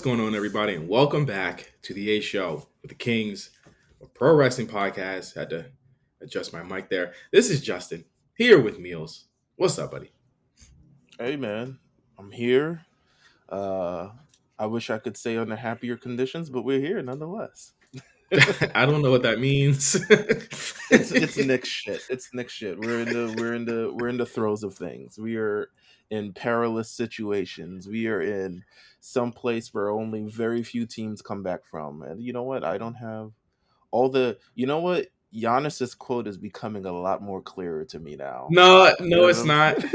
going on, everybody, and welcome back to the A Show with the Kings, a pro wrestling podcast. Had to adjust my mic there. This is Justin here with Meelz. What's up, buddy? Hey man, I'm here. Uh, I wish I could say under happier conditions, but we're here nonetheless. I don't know what that means. It's Nick shit. It's Nick shit. We're in the throes of things. We are in perilous situations. We are in some place where only very few teams come back from. And you know what? I don't have all the. You know what? Giannis's quote is becoming a lot more clearer to me now. You No, know what it's I'm not. saying?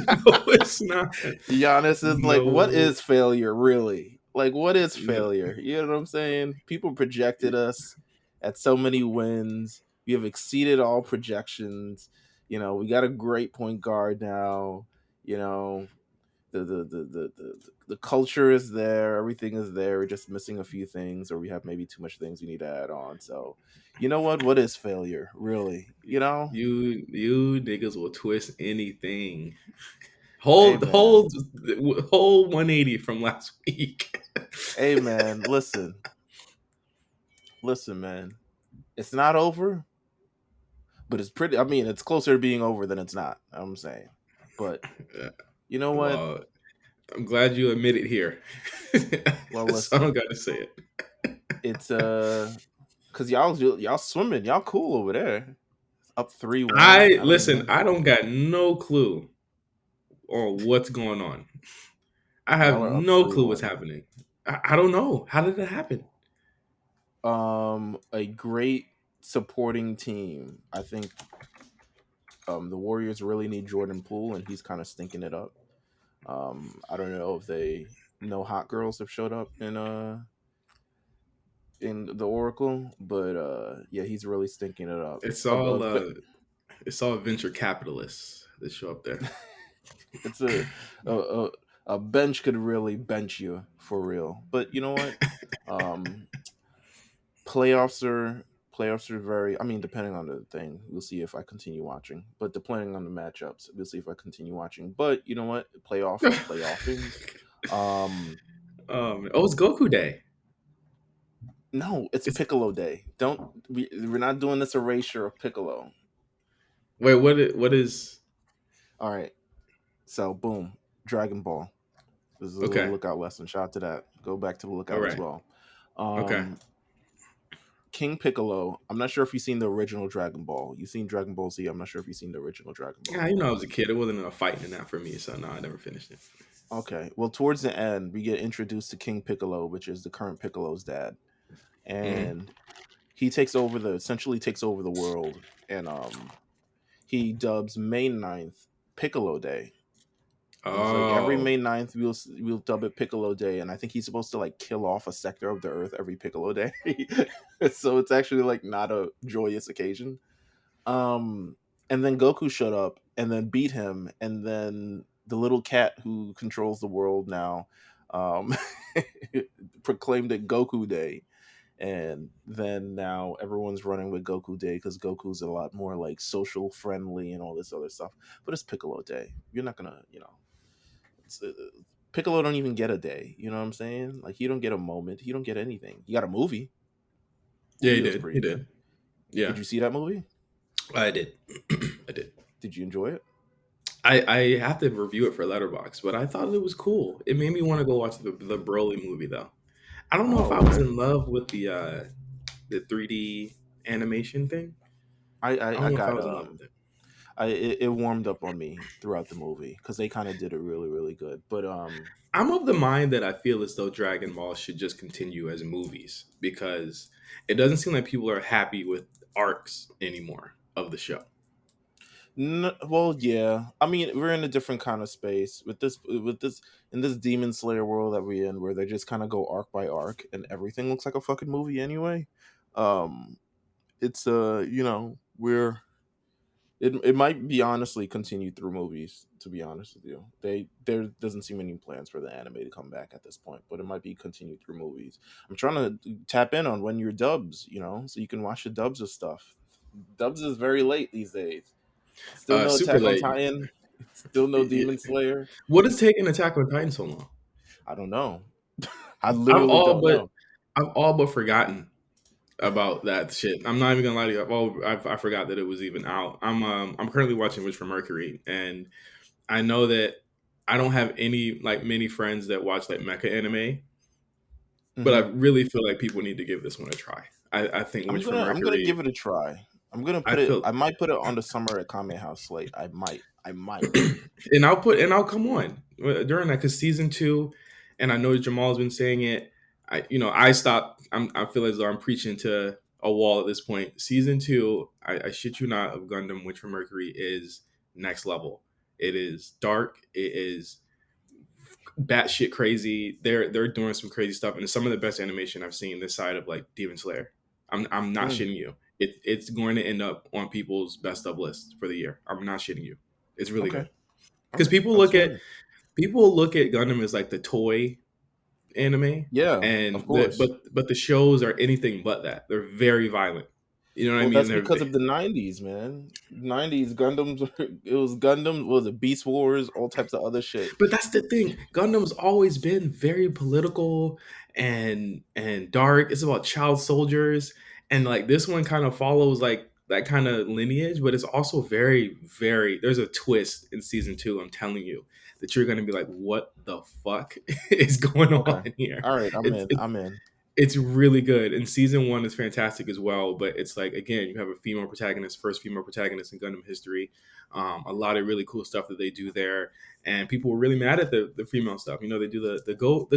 No, it's not. Giannis is like, what No. is failure really? Like, what is No. failure? You know what I'm saying? People projected us at so many wins. We have exceeded all projections. We got a great point guard now. You know, the culture is there. Everything is there. We're just missing a few things, or we have maybe too much things we need to add on. So, you know what? What is failure really? You niggas will twist anything. Hey Hold man, hold hold 180 from last week. hey man, listen, man. It's not over, but it's pretty. I mean, it's closer to being over than it's not. I'm saying, but you know what? Well, I'm glad you admit it here. Well, So I don't listen, got to say it. it's cause y'all swimming, y'all cool over there. Up 3-1. I I don't listen. know. I don't got no clue on what's going on. I have Y'all are up no three clue what's one. happening. I don't know. How did it happen? A great supporting team. I think the Warriors really need Jordan Poole, and he's kind of stinking it up. I don't know if they no hot girls have showed up in the Oracle, but yeah, he's really stinking it up. It's all it's all venture capitalists that show up there. It's a a a bench could really bench you for real. But you know what? Um, playoffs are playoffs are very. I mean, depending on the thing, we'll see if I continue watching. But depending on the matchups, we'll see if I continue watching. But you know what? Playoff is playoffing. Um, Oh, it's Goku Day. no, it's It's Piccolo Day. We're not doing this erasure of Piccolo. wait. What is? All right. So boom, Dragon Ball. This is a little Okay. lookout lesson. Shout out to that. Go back to the All lookout as right. well. Okay. Um, King Piccolo. I'm not sure if you've seen the original Dragon Ball. You've seen Dragon Ball Z. I'm not sure if you've seen the original Dragon Yeah, Ball. you know, I was a kid. It wasn't a fight in that for me, so no, I never finished it. Okay. Well, towards the end, we get introduced to King Piccolo, which is the current Piccolo's dad, Hmm. and he essentially takes over the world, and he dubs May 9th Piccolo Day. He's like every Oh, May 9th we'll dub it Piccolo Day, and I think he's supposed to like kill off a sector of the Earth every Piccolo Day, so it's actually like not a joyous occasion. Um, and then Goku showed up and then beat him, and then the little cat who controls the world now um, proclaimed it Goku Day. And then now everyone's running with Goku Day because Goku's a lot more like social friendly and all this other stuff. But it's Piccolo Day. You're not gonna, it's, Piccolo don't even get a day. You know what I'm saying? Like he don't get a moment. He don't get anything. He got a movie. yeah, he Movie was did. pretty He good. did. Yeah, Did you see that movie? I did. I did. Did you enjoy it? I have to review it for Letterbox, but I thought it was cool. It made me want to go watch the Broly movie though. I don't know if Oh, I was okay. in love with the 3D animation thing. I I I, don't I know if I got was in love with it. it warmed up on me throughout the movie because they kind of did it really really good. But I'm of the mind that I feel as though Dragon Ball should just continue as movies because it doesn't seem like people are happy with arcs anymore of the show. well, yeah. I mean, we're in a different kind of space with this in this Demon Slayer world that we're in, where they just kind of go arc by arc, and everything looks like a fucking movie anyway. Um, it's we're it might be honestly continued through movies. To be honest with you, there doesn't seem any plans for the anime to come back at this point, but it might be continued through movies. I'm trying to tap in on when your dubs, so you can watch the dubs of stuff. Dubs is very late these days. Still no Super Attack on late. Titan. Still no Demon Slayer. What is taking Attack on Titan so long? I don't know. I I've literally all don't but know. I've all but forgotten about that shit. I'm not even gonna lie to you. I forgot that it was even out. I'm currently watching Witch from Mercury, and I know that I don't have any like many friends that watch like mecha anime, but I Hmm. really feel like people need to give this one a try. I think Witch from I'm gonna give Mercury. it a try. I'm gonna I put it. feel I might put it on the summer at Kame House slate. I might. I might. and I'll come on during that because season two, and I know Jamal's been saying it. I stopped. I feel as though I'm preaching to a wall at this point. Season two, I shit you not, of Gundam Witch from Mercury is next level. It is dark. It is batshit crazy. They're doing some crazy stuff, and it's some of the best animation I've seen this side of like Demon Slayer. I'm not Mm, shitting you. It's going to end up on people's best of list for the year. I'm not shitting you. It's really okay. good All because right. That's fine. people look at Gundam as like the toy anime, Yeah. Of and course. but the shows are anything but that. They're very violent. You know what I Well, mean? that's because of the '90s, man. '90s Gundams. It was Gundam. Was it Beast Wars? All types of other shit. But that's the thing. Gundam's always been very political and dark. It's about child soldiers, and like this one kind of follows like that kind of lineage, but it's also very. There's a twist in season two. I'm telling you that you're gonna be like, what the fuck is going Okay. on here? All right. I'm It's in. it, I'm in. it's really good, and season one is fantastic as well. But it's like again, you have a female protagonist, first female protagonist in Gundam history. A lot of really cool stuff that they do there, and people were really mad at the female stuff. You know, they do go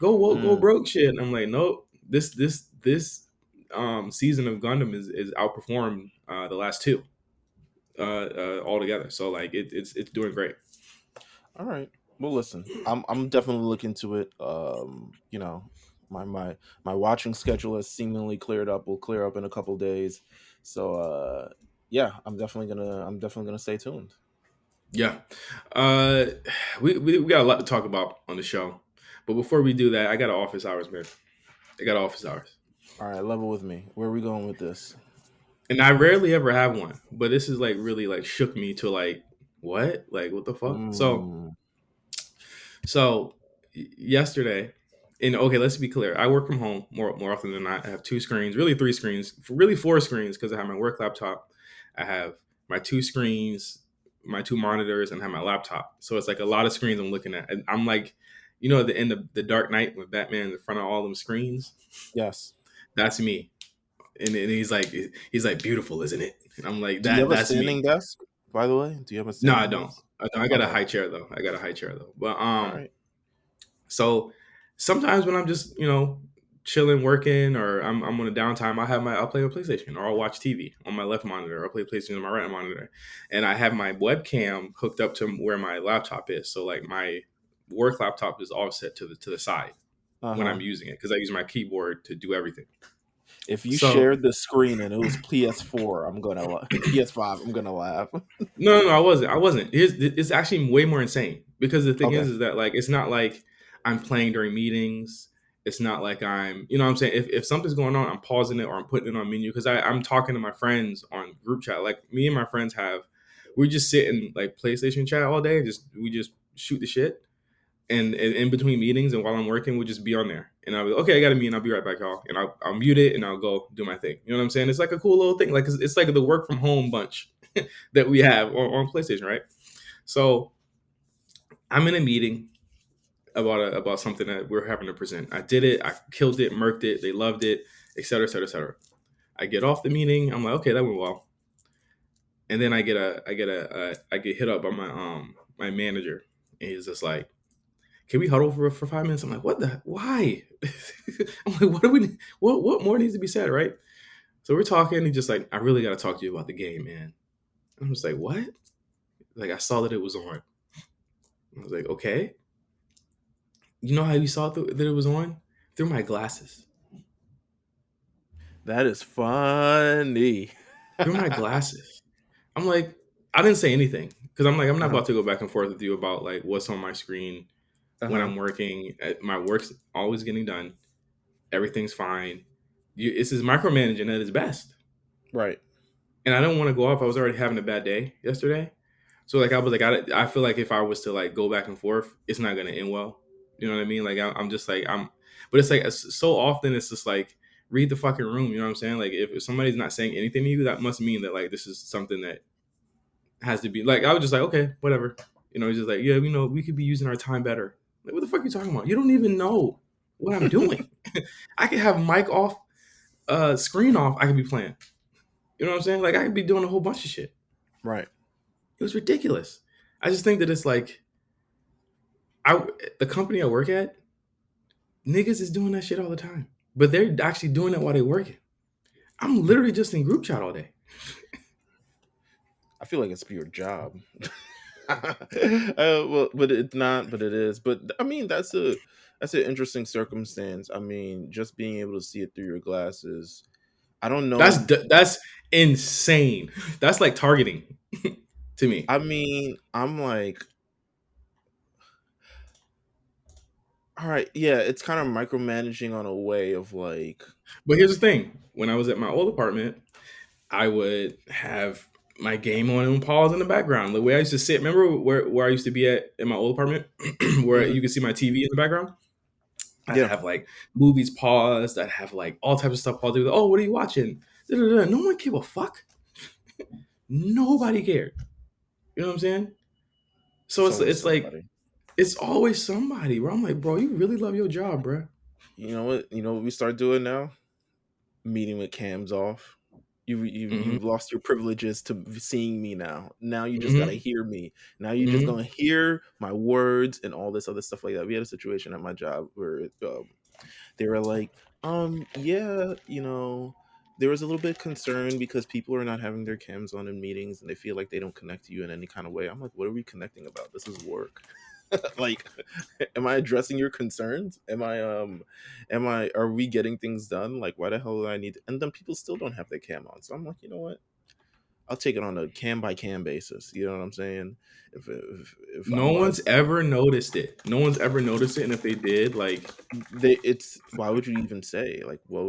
Mm. broke shit. And I'm like, nope. This season of Gundam is outperformed the last two altogether. So like it's doing great. All right. Well, listen. I'm definitely looking to it. My watching schedule has seemingly cleared up. Will clear up in a couple days. So yeah, I'm definitely gonna stay tuned. Yeah. Uh, we got a lot to talk about on the show. But before we do that, I got office hours, man. I got office hours. All right, level with me. Where are we going with this? And I rarely ever have one. But this is like really like shook me to like, what? Like what the fuck? Mm, Yesterday, and okay, let's be clear. I work from home more often than not. I have two screens, really three screens, really four screens because I have my work laptop. I have my two screens, my two monitors, and I have my laptop. So it's like a lot of screens I'm looking at. And I'm like, at the end of the Dark Knight when Batman's in front of all them screens, yes. that's me. And he's like beautiful, isn't it? And I'm like Do you have a that's me. standing desk? By the way, do you have a No, I standing don't. desk? I got a Okay. high chair though. I got a high chair though. But All right. so sometimes when I'm just, chilling, working, or I'm on a downtime, I'll play a PlayStation or I'll watch TV on my left monitor or I'll play PlayStation on my right monitor. And I have my webcam hooked up to where my laptop is. So like my work laptop is offset to the side Uh when I'm huh. using it because I use my keyboard to do everything. If you So shared the screen and it was PS4, PS5. I'm gonna laugh. no, I wasn't. It's actually way more insane because the thing Okay. is that like it's not like I'm playing during meetings. It's not like you know what I'm saying. If something's going on, I'm pausing it or I'm putting it on menu because I'm talking to my friends on group chat. Like me and my friends we just sit in like PlayStation chat all day and we just shoot the shit. And in between meetings and while I'm working, we'll just be on there. And I'll be okay. I got to meet. And I'll be right back, y'all. And I'll mute it and I'll go do my thing. You know what I'm saying? It's like a cool little thing. Like it's like the work from home bunch that we have on PlayStation, right? So I'm in a meeting about something that we're having to present. I did it. I killed it, murked it. They loved it, et cetera, et cetera, et cetera. I get off the meeting. I'm like, okay, that went well. And then I get hit up by my manager, and he's just like, "Can we huddle for 5 minutes?" I'm like, "What the? Why?" I'm like, "What do we? What more needs to be said?" Right? So we're talking. He's just like, "I really got to talk to you about the game, man." I'm just like, "What?" Like I saw that it was on. I was like, "Okay." You know how you saw that it was on? Through my glasses. That is funny. Through my glasses. I'm like, I didn't say anything because I'm like, I'm not Uh-huh. about to go back and forth with you about like what's on my screen when Uh-huh. I'm working. My work's always getting done. Everything's fine. This is micromanaging at its best. Right. And I don't want to go off. I was already having a bad day yesterday. So like I was like, I feel like if I was to like go back and forth, it's not going to end well You know what I mean? Like I'm just like but it's like so often it's just like read the fucking room. You know what I'm saying? Like if somebody's not saying anything to you, that must mean that like this is something that has to be like. I was just like, okay, whatever. You know, he's just like, yeah, we could be using our time better. Like, what the fuck are you talking about? You don't even know what I'm doing. I could have mic off, screen off. I could be playing. You know what I'm saying? Like I could be doing a whole bunch of shit. Right. It was ridiculous. I just think that it's like I the company I work at, niggas is doing that shit all the time. But they're actually doing it while they're working. I'm literally just in group chat all day. I feel like it's your job. Well, but it's not. But it is. But I mean, that's an interesting circumstance. I mean, just being able to see it through your glasses. I don't know. That's insane. That's like targeting to me. I mean, I'm like, all right, yeah, it's kind of micromanaging on a way of like, But here's the thing: when I was at my old apartment, I would have my game on and pause in the background. The way I used to sit, remember where I used to be at in my old apartment, where mhm, you could see my TV in the background. I'd yeah, have like movies paused. I'd have like all types of stuff paused. Oh, what are you watching? Da-da-da. No one gave a fuck. Nobody cared. You know what I'm saying? So it's it's always like somebody. it's always somebody. Bro, I'm like, bro, you really love your job, bro. You know what? You know what we start doing now? Meeting with cams off. Mm-hmm. You've lost your privileges to seeing me now. Now you just gotta Mm-hmm. hear me. Now you're just Mm-hmm. gonna hear my words and all this other stuff like that. We had a situation at my job where they were like, yeah, there was a little bit of concern because people are not having their cams on in meetings and they feel like they don't connect to you in any kind of way. I'm like, what are we connecting about? This is work. Like, am I addressing your concerns? Are we getting things done? Like, why the hell do I need to? And then people still don't have their cam on. So I'm like, you know what? I'll take it on a cam by cam basis. You know what I'm saying? If No I'm one's ever noticed it. No one's ever noticed it, and if they did, like, it's why would you even say, like, why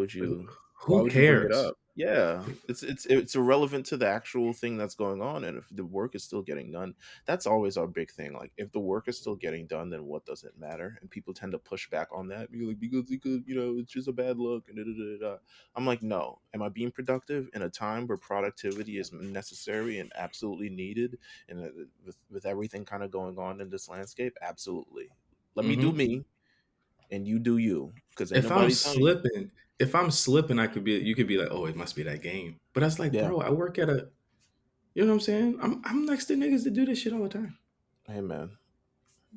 who would you bring it cares? up? Yeah, it's irrelevant to the actual thing that's going on, and if the work is still getting done, that's always our big thing. Like, if the work is still getting done, then what does it matter? And people tend to push back on that, be like, because it's just a bad look and da, da, da, da. I'm like, no, am I being productive in a time where productivity is necessary and absolutely needed, and with everything kind of going on in this landscape? Absolutely. Let me do Hmm. me and you do you, because ain't If I'm nobody telling you. slipping, if I'm slipping, you could be like, oh, it must be that game. But that's like, Yeah. bro, I work at a, you know what I'm saying? I'm next to niggas that do this shit all the time, Hey man.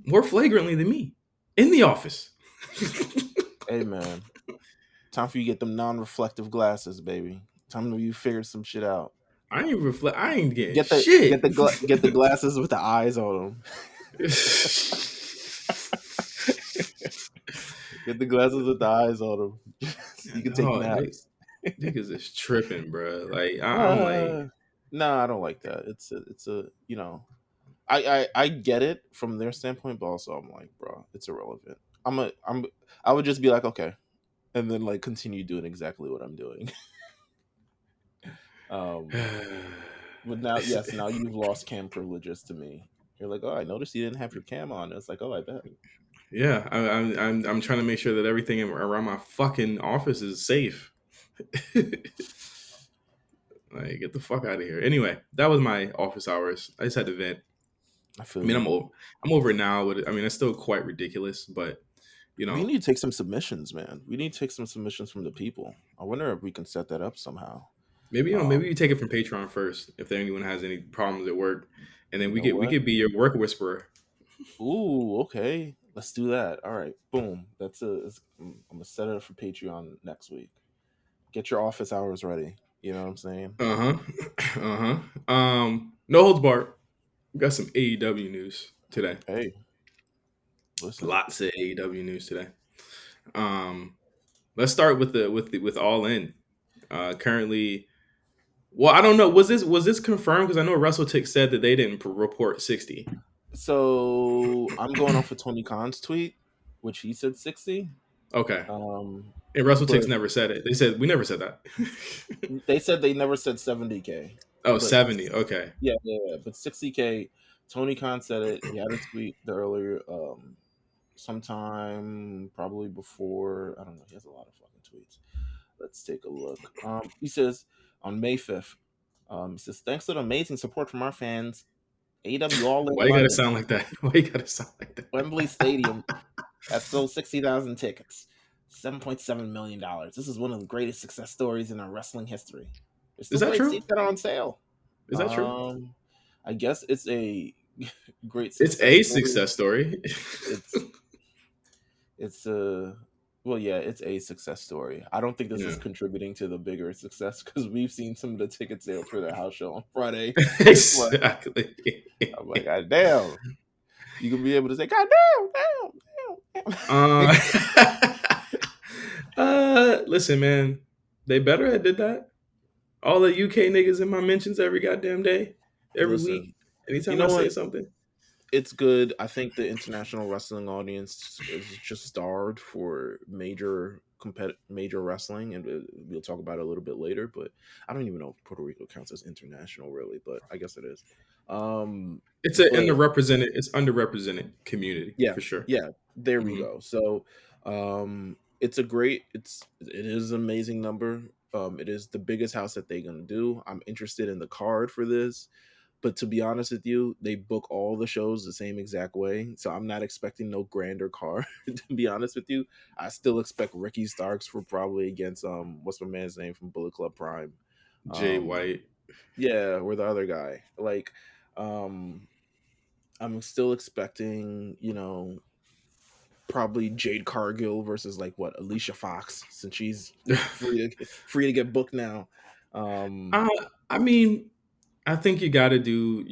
more flagrantly than me, in the office. Hey man. Time for you to get them non-reflective glasses, baby. Time for you to figure some shit out. I ain't reflect. I ain't getting Get the shit. get the glasses with the eyes on them. Get the glasses with the eyes on them. So you can take No, naps. niggas is tripping, bro. Like I'm like, Uh, nah, I don't like that. It's a I get it from their standpoint, but also I'm like, bro, it's irrelevant. I would just be like, okay, and then like continue doing exactly what I'm doing. um, but now, yes, now you've lost cam privileges to me. You're like, oh, I noticed you didn't have your cam on. It's like, oh, I bet. yeah. I'm trying to make sure that everything around my fucking office is safe. Like, get the fuck out of here. Anyway, that was my office hours. I just had to vent. I I feel mean, you. I'm over it now. I mean, it's still quite ridiculous, but you We know, need to take some submissions, man. We need to take some submissions from the people. I wonder if we can set that up somehow. maybe you Um, take it from Patreon first if anyone has any problems at work, and then you know we what? could be your work whisperer. Ooh, okay. Let's do that. All right. Boom. I'm gonna set it up for Patreon next week. Get your office hours ready. You know what I'm saying? Uh huh. No holds barred. We got some AEW news today. Hey, listen. Lots of AEW news today. Um, let's start with with All In. Currently, well, I don't know. Was this confirmed? Because I know WrestleTick said that they didn't report 60. So I'm going off of Tony Khan's tweet, which he said 60. Okay, Um, and WrestleTick's but never said it. They said we never said that. they said they never said 70K. Oh, But 70. Okay. yeah, yeah, yeah. But 60K. Tony Khan said it. He had a tweet the earlier. sometime probably before. I don't know. He has a lot of fucking tweets. Let's take a look. He says on May 5th. He says thanks to the amazing support from our fans, AEW All In Why you gotta London, sound like that? Why you gotta sound like that? Wembley Stadium has sold 60,000 tickets, $7.7 million. This is one of the greatest success stories in our wrestling history. There's Is still that great true? seats that are on sale. Is that true? Um, I guess it's a great It's success a story. success story. It's it's a well, yeah, it's a success story. I don't think this is Yeah. contributing to the bigger success because we've seen some of the ticket sales for their house show on Friday. It's like Exactly. I'm like, God damn, you can be able to say, God damn, damn, damn. uh, listen, man, they better have did that. All the UK niggas in my mentions every goddamn day, every week, Listen, you anytime I know say what? something. It's good. I think the international wrestling audience is just starved for major wrestling, and we'll talk about it a little bit later. But I don't even know if Puerto Rico counts as international, really, but I guess it is. Um, It's a but it's underrepresented community yeah, for sure. yeah, there we Hmm. go. So, it is an amazing number. It is the biggest house that they're gonna do. I'm interested in the card for this. But to be honest with you, they book all the shows the same exact way. So I'm not expecting no grander card. To be honest with you, I still expect Ricky Starks for probably against what's my man's name from Bullet Club Prime. Jay Um White. yeah, or the other guy. Like um I'm still expecting, probably Jade Cargill versus like what, Alicia Fox, since she's free to get booked now. Um uh, I mean, I think you gotta do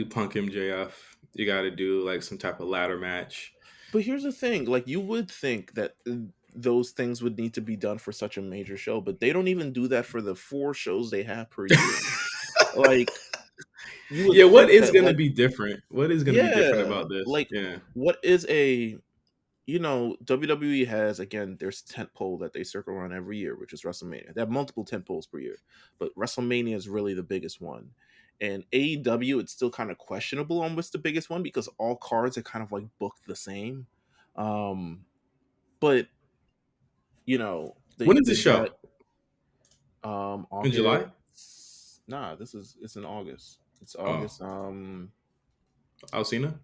Punk MJF. You gotta do like some type of ladder match. But here's the thing, like you would think that those things would need to be done for such a major show, but they don't even do that for the 4 shows they have per year. Like you would Yeah, what think is that gonna like be different? What is gonna be different yeah, about this? like Yeah. what is a WWE has, again, there's tent pole that they circle around every year, which is WrestleMania. They have multiple tent poles per year, but WrestleMania is really the biggest one. And AEW, it's still kind of questionable on what's the biggest one because all cards are kind of like booked the same. Um, but When is the they've got show? In August. July? Nah, it's in August. It's Oh, August. Alcina?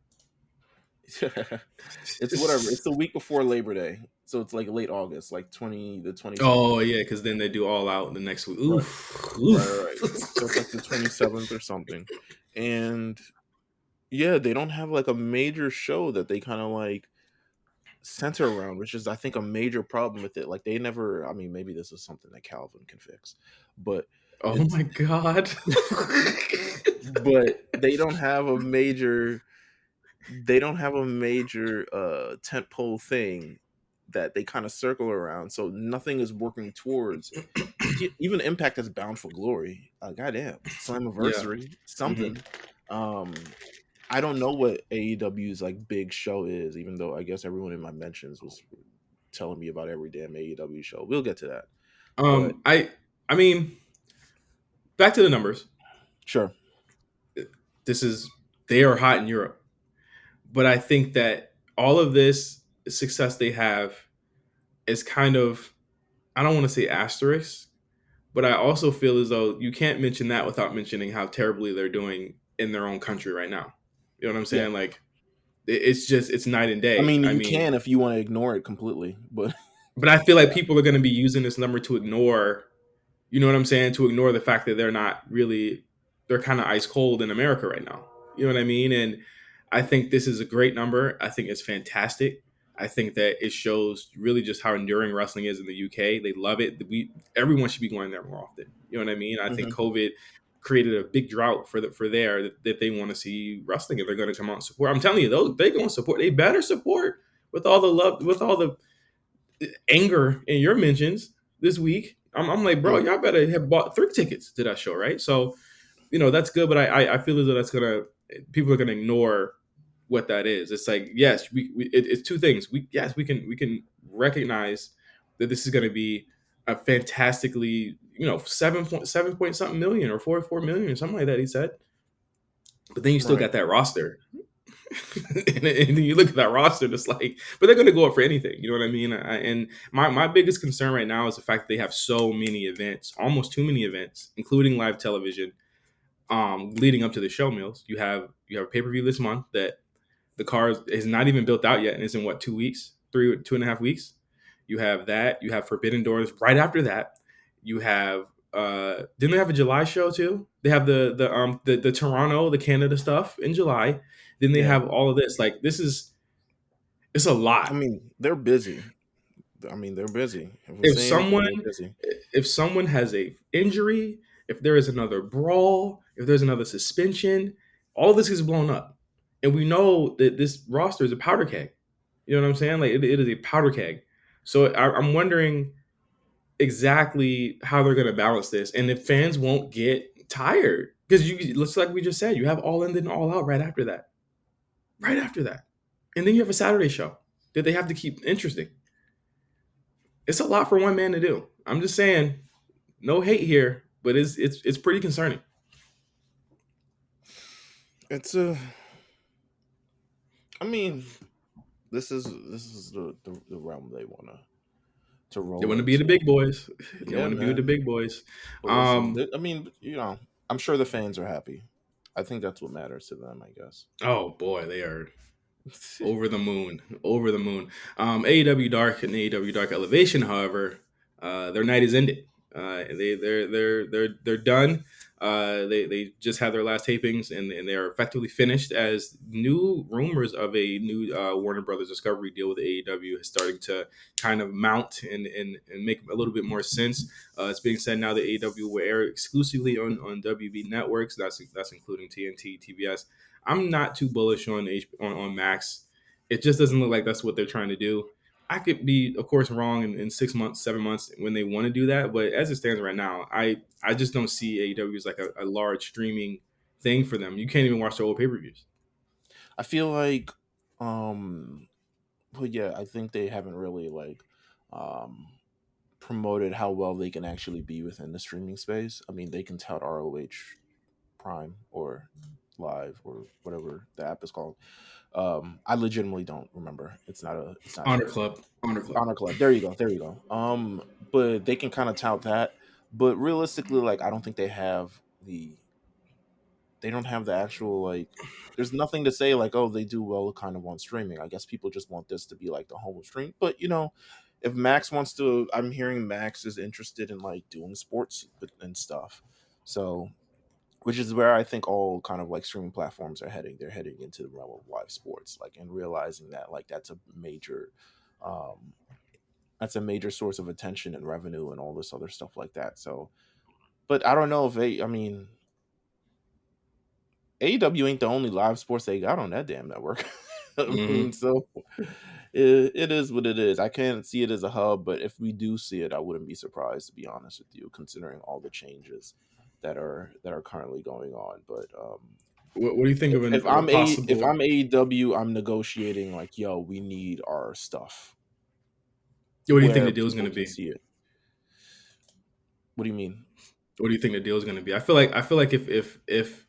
It's whatever. It's the week before Labor Day, so it's like late August, like 27th. Oh yeah, because then they do all out the next week. Right, Oof, right. oof. So it's like the 27th or something, and yeah, they don't have like a major show that they kind of like center around, which is I think a major problem with it. Like they never. I mean, maybe this is something that Calvin can fix, but Oh it's my god. but they don't have a major tentpole thing that they kind of circle around, so nothing is working towards. Even Impact has Bound for Glory, goddamn Yeah. Slammiversary, Hmm. something. I don't know what AEW's like big show is, even though I guess everyone in my mentions was telling me about every damn AEW show. We'll get to that, but I mean, back to the numbers. sure. This is they are hot in Europe, but I think that all of this success they have is kind of, I don't want to say asterisk, but I also feel as though you can't mention that without mentioning how terribly they're doing in their own country right now. You know what I'm Yeah, saying? Like it's night and I day. mean I you mean, can if you want to ignore it completely, but but I feel like yeah. people are going to be using this number to ignore, you know what I'm saying, to ignore the fact that they're kind of ice cold in America right now. You know what I mean? And I think this is a great number. I think it's fantastic. I think that it shows really just how enduring wrestling is in the UK. They love it. Everyone should be going there more often. You know what I mean? I think Hmm. COVID created a big drought for there that they want to see wrestling if they're going to come out and support. I'm telling you, they're going to support. They better support with all the love, with all the anger in your mentions this week. I'm like, bro, y'all better have bought 3 tickets to that show, right? So, that's good, but I feel as though people are gonna ignore what that is. It's like, yes, it's 2 things. We can recognize that this is gonna be a fantastically, 7 point something million or 44 million or something like that. He said, but then you still Right. got that roster. And then you look at that roster, it's like, but they're going to go up for anything. You know what I mean? And my biggest concern right now is the fact that they have so many events, almost too many events, including live television, leading up to the show. Meals. You have a pay per view this month that the car is not even built out yet, and it's in what, 2 weeks, 2.5 weeks. You have that. You have Forbidden Doors right after that. You have didn't they have a July show too? They have the Toronto, the Canada stuff in July. Then they Yeah. have all of this. Like this is it's a I lot. mean, they're busy. I mean, they're busy. If we If say anything, someone they're busy. if someone has a injury, if there is another brawl, if there's another suspension, all this is blown up. And we know that this roster is a powder keg. You know what I'm saying? Like it is a powder keg. So I'm wondering exactly how they're going to balance this, and if fans won't get tired because you looks like we just said you have all in then all out right after that, and then you have a Saturday show that they have to keep interesting. It's a lot for one man to do. I'm just saying, no hate here, but it's pretty concerning. It's a. I mean, this is the realm they want to They roll want to be the big into. boys. They Yeah, want to be with the man. big boys. But listen, Um, I mean, I'm sure the fans are happy. I think that's what matters to them, I guess. oh boy, they are over the moon, over the moon. AEW Dark and AEW Dark Elevation, however, their night is ended. They're done. They just had their last tapings and they are effectively finished as new rumors of a new Warner Brothers Discovery deal with AEW is starting to kind of mount and make a little bit more sense. It's being said now that AEW will air exclusively on WB networks. That's including TNT, TBS. I'm not too bullish on Max. It just doesn't look like that's what they're trying to do. I could be, of course, wrong in 6 months, 7 months when they want to do that. But as it stands right now, I just don't see AEW as like a large streaming thing for them. You can't even watch their old pay per views. I feel like, um, but yeah, I think they haven't really um, promoted how well they can actually be within the streaming space. I mean, they can tout ROH Prime or Live or whatever the app is called. I legitimately don't remember. It's not Honor a Club, Honor Club. Honor Club. There you go. There you go. But they can kind of tout that. But realistically, like I don't think they don't have the actual like. There's nothing to say like, oh, they do well kind of on streaming. I guess people just want this to be like the home stream. But if Max wants to, I'm hearing Max is interested in like doing sports and stuff. So which is where I think all kind of like streaming platforms are heading. They're heading into the realm of live sports, like and realizing that like um, that's a major source of attention and revenue and all this other stuff like that. So, but I don't know if I mean, AEW ain't the only live sports they got on that damn network. I mean, Mm-hmm. so it is what it is. I can't see it as a hub, but if we do see it, I wouldn't be surprised to be honest with you, considering all the changes that are currently going on. But What do you think of a if possible? I'm AEW, I'm negotiating like, yo, we need our stuff What do you think where the deal is going people to can be? see it. What do you mean? What do you think the deal is going to be? I feel like if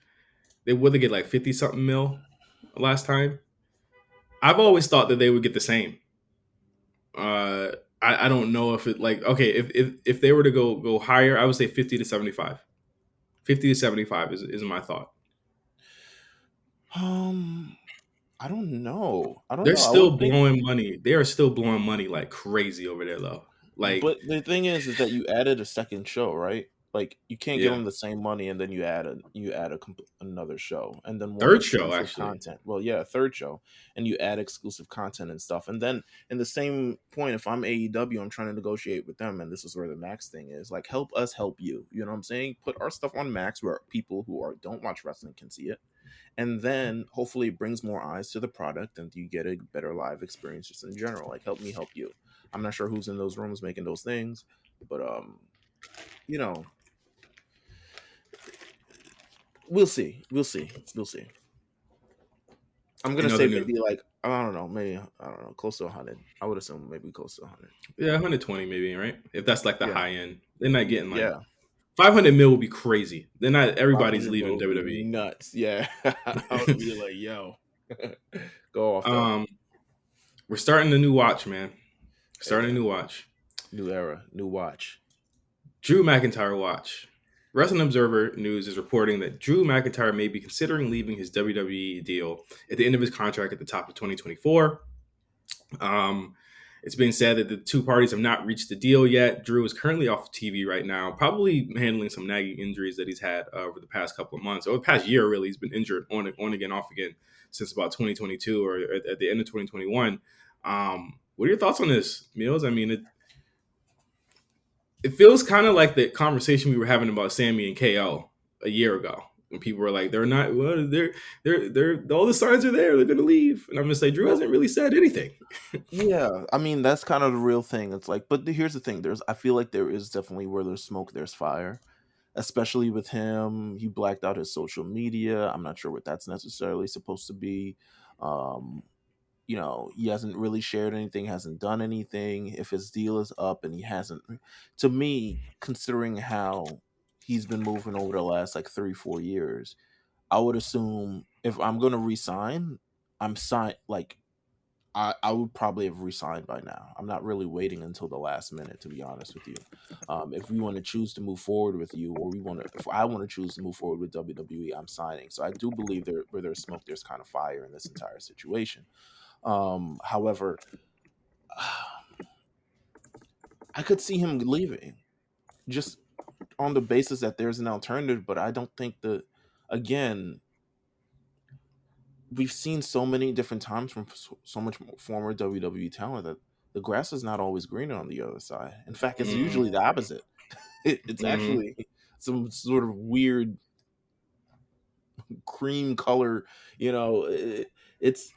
they would get like 50 something mil last time, I've always thought that they would get the same. Uh, I don't know if it like okay if they were to go higher, I would say 50 to 75. 50 to 75 is my thought. Um, I don't know. I don't They're know. I would still think, blowing money. They are still blowing money like crazy over there though. Like but the thing is that you added a second show, right? Like you can't give yeah, them the same money and then another show and then more third show exclusive actually. content. Well, yeah, a third show, and you add exclusive content and stuff. And then in the same point, if I'm AEW, I'm trying to negotiate with them, and this is where the Max thing is. Like, help us help you. You know what I'm saying? Put our stuff on Max where people who don't watch wrestling can see it, and then hopefully it brings more eyes to the product and you get a better live experience just in general. Like, help me help you. I'm not sure who's in those rooms making those things, but you know, we'll see. I'm gonna Another say new. maybe like I don't know, maybe I don't know, close to 100. I would assume maybe close to 100. Yeah, 120 maybe, right? If that's like the Yeah, high end. They're not getting like yeah. 500 mil would be crazy. They're not everybody's 500 leaving mil would be WWE. nuts. Yeah, I would be like, yo. Go off though. Um, we're starting a new watch, man. Starting a Amen. new watch. New era, new watch. Drew McIntyre watch. Wrestling Observer News is reporting that Drew McIntyre may be considering leaving his WWE deal at the end of his contract at the top of 2024. Um, it's been said that the two parties have not reached the deal yet. Drew is currently off TV right now, probably handling some nagging injuries that he's had over the past couple of months, or the past year. Really, he's been injured on again, off again since about 2022 or at the end of 2021. What are your thoughts on this, Meelz? I mean, it feels kind of like the conversation we were having about Sammy and KO a year ago when people were like, they're not, well, they're all the signs are there, they're gonna leave, and I'm gonna say Drew Well, hasn't really said anything. yeah, I mean that's kind of the real thing. It's like, but here's the thing: I feel like there is definitely where there's smoke, there's fire. Especially with him, he blacked out his social media. I'm not sure what that's necessarily supposed to be. Um, he hasn't really shared anything, hasn't done anything. If his deal is up and he hasn't, to me, considering how he's been moving over the last like 3-4 years, I would assume if I'm gonna resign, I'm signed like I would probably have resigned by now. I'm not really waiting until the last minute, to be honest with you. If we want to choose to move forward with you, or if I want to choose to move forward with WWE, I'm signing. So I do believe where there's smoke, there's kind of fire in this entire situation. However, I could see him leaving just on the basis that there's an alternative, but I don't think again, we've seen so many different times from so much former WWE talent that the grass is not always greener on the other side. In fact, it's Mm-hmm. usually the opposite. It's Mm-hmm. actually some sort of weird cream color. You know, it's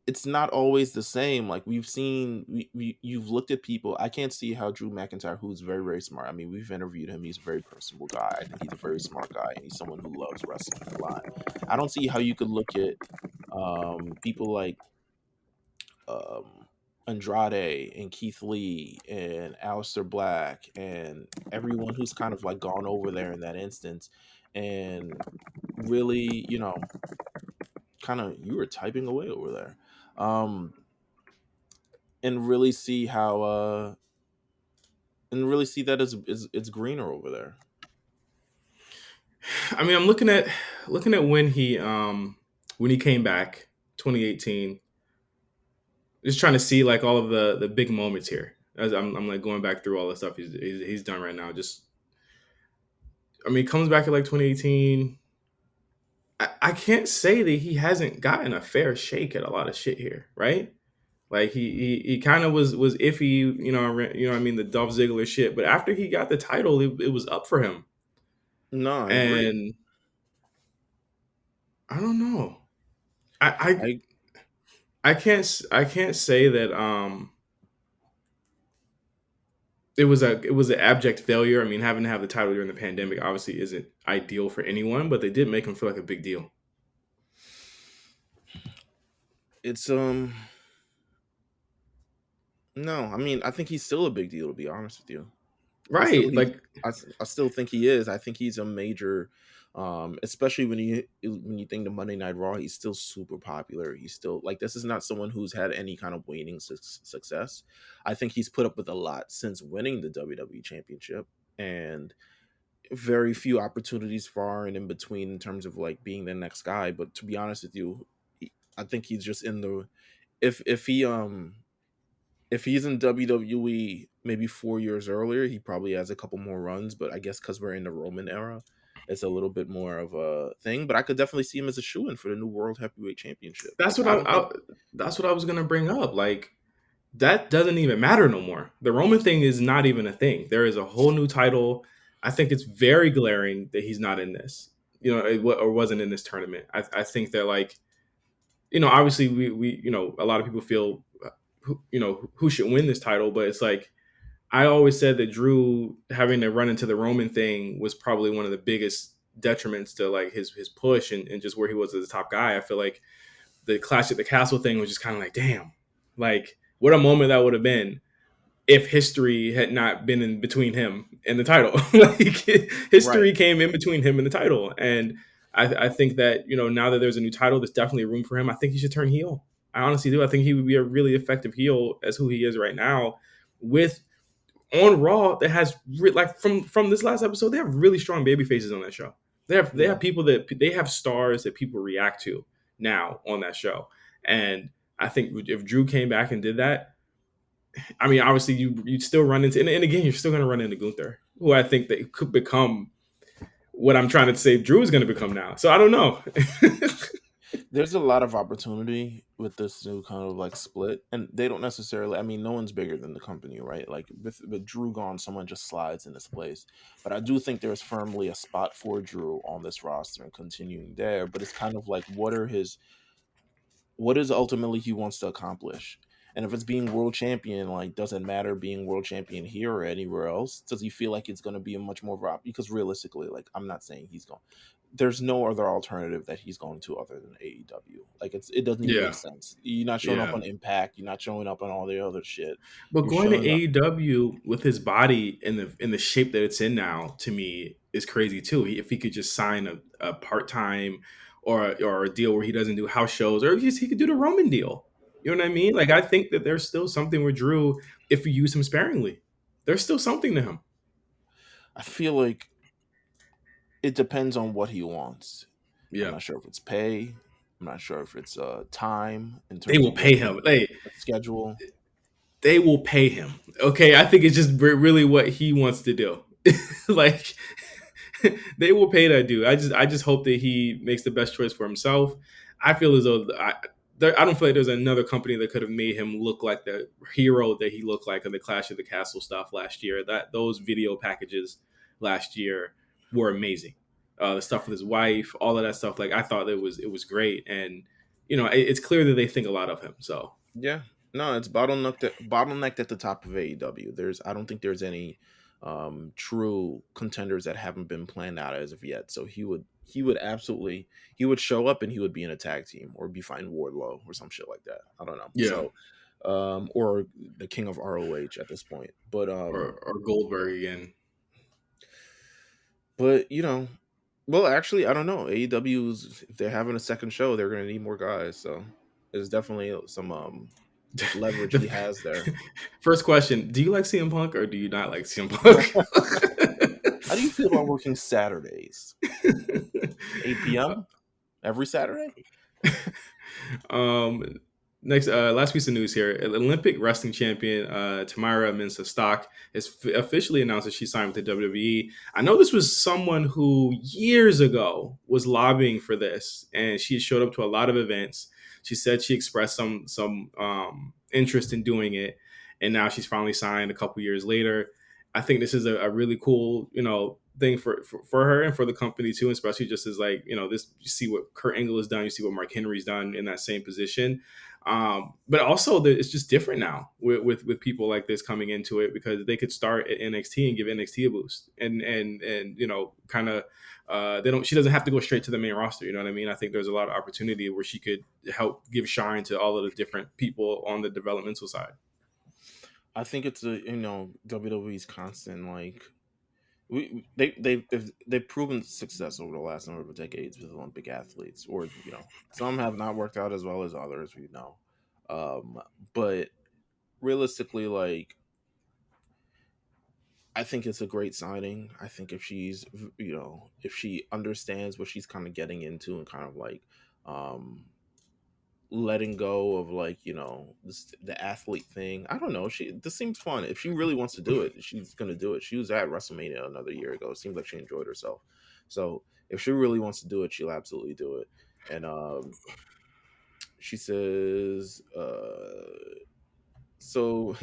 it's not always the same. Like we've seen, you've looked at people. I can't see how Drew McIntyre, who's very, very smart. I mean, we've interviewed him. He's a very personable guy. I think he's a very smart guy, and he's someone who loves wrestling a lot. I don't see how you could look at people like um, Andrade and Keith Lee and Aleister Black and everyone who's kind of like gone over there in that instance and really, kind of you were typing away over there. Um, and really see how and really see that it's greener over there. I mean, I'm looking at when he came back 2018. Just trying to see like all of the big moments here. As I'm like going back through all the stuff he's done right now. Just I mean, he comes back in like 2018. I can't say that he hasn't gotten a fair shake at a lot of shit here, right? Like he kind of was iffy, you know what I mean, the Dolph Ziggler shit. But after he got the title, it was up for him, No, I agree. and I don't know. I I I can't say that it was an abject failure. I mean, having to have the title during the pandemic obviously isn't ideal for anyone, but they did make him feel like a big deal. it's no, I mean I think he's still a big deal to be honest with you. Right. Like I still think he is. I think he's a major, especially when you think the Monday Night Raw. He's still super popular. He's still like this is not someone who's had any kind of waning success. I think he's put up with a lot since winning the WWE Championship, and very few opportunities far and in between in terms of like being the next guy. But to be honest with you, I think he's just in the if he if he's in WWE maybe 4 years earlier, he probably has a couple more runs. But I guess because we're in the Roman era, it's a little bit more of a thing. But I could definitely see him as a shoe-in for the new World Heavyweight Championship. that's Like what I don't think that's what I was gonna bring up. Like that doesn't even matter no more. The Roman thing is not even a thing. There is a whole new title. I think it's very glaring that he's not in this. Or wasn't in this tournament. I think that like obviously we a lot of people feel who should win this title, but it's like I always said that Drew having to run into the Roman thing was probably one of the biggest detriments to like his push and just where he was as a top guy. I feel like the Clash at the Castle thing was just kind of like, damn, like what a moment that would have been if history had not been in between him and the title. Like right. history came in between him and the title, and I think that now that there's a new title, there's definitely room for him. I think he should turn heel. I honestly do. I think he would be a really effective heel as who he is right now, with on Raw that has like from this last episode, they have really strong baby faces on that show. They have Yeah. people that they have stars that people react to now on that show, and I think if Drew came back and did that, I mean, obviously you'd still run into, and again, you're still going to run into Gunther, who I think that could become what I'm trying to say Drew is going to become now. So I don't know. There's a lot of opportunity with this new kind of like split, and they don't necessarily. I mean, no one's bigger than the company, right? Like with Drew gone, someone just slides in this place. But I do think there's firmly a spot for Drew on this roster and continuing there. But it's kind of like, what is ultimately he wants to accomplish. And if it's being world champion, like, doesn't matter being world champion here or anywhere else. Does he feel like it's going to be a much more because realistically, like, I'm not saying he's going. There's no other alternative that he's going to other than AEW. Like, it doesn't even make Yeah, sense. You're not showing up yeah. on Impact. You're not showing up on all the other shit. But You're going to showing up. AEW with his body in the shape that it's in now, to me, is crazy too. If he could just sign a part time or a deal where he doesn't do house shows, or he could do the Roman deal. You know what I mean? Like I think that there's still something with Drew if you use him sparingly. There's still something to him. I feel like it depends on what he wants. I'm Yeah, not sure if it's pay. I'm not sure if it's time in they terms will of pay working him. a schedule. They will pay him. Okay, I think it's just really what he wants to do. Like they will pay that dude. I just hope that he makes the best choice for himself. I feel as though I don't feel like there's another company that could have made him look like the hero that he looked like in the Clash of the Castle stuff last year. That those video packages last year were amazing. The stuff with his wife, all of that stuff. Like I thought it was great, and it's clear that they think a lot of him. So Yeah, no, it's bottlenecked at the top of AEW. I don't think there's any true contenders that haven't been planned out as of yet. So he would absolutely he would show up and he would be in a tag team or be fighting Wardlow or some shit like that. I don't know. yeah, So or the king of ROH at this point. or Goldberg again. But well, actually, I don't know. AEW's, if they're having a second show, they're gonna need more guys. So there's definitely some leverage he The has there. first question: do you like CM Punk or do you not like CM Punk? How do you feel about working Saturdays? 8 p.m. every Saturday? um, next, last piece of news here: Olympic wrestling champion Tamara Mensah-Stock has officially announced that she signed with the WWE. I know this was someone who years ago was lobbying for this, and she showed up to a lot of events. She said she expressed some interest in doing it, and now she's finally signed a couple years later. I think this is a really cool, thing for her and for the company too, especially just as like, this, you see what Kurt Angle has done, you see what Mark Henry's done in that same position. But also it's just different now with people like this coming into it, because they could start at NXT and give NXT a boost and kind of she doesn't have to go straight to the main roster. You know what I mean? I think there's a lot of opportunity where she could help give shine to all of the different people on the developmental side. I think it's WWE's constant, like, they've proven success over the last number of decades with Olympic athletes, or some have not worked out as well as others. Um, but realistically, like, I think it's a great signing. I think if she understands what she's kind of getting into and kind of like um letting go of, like, the athlete thing. I don't know. This seems fun. If she really wants to do it, she's gonna do it. She was at WrestleMania another year ago. It seems like she enjoyed herself. So if she really wants to do it, she'll absolutely do it. And she says, so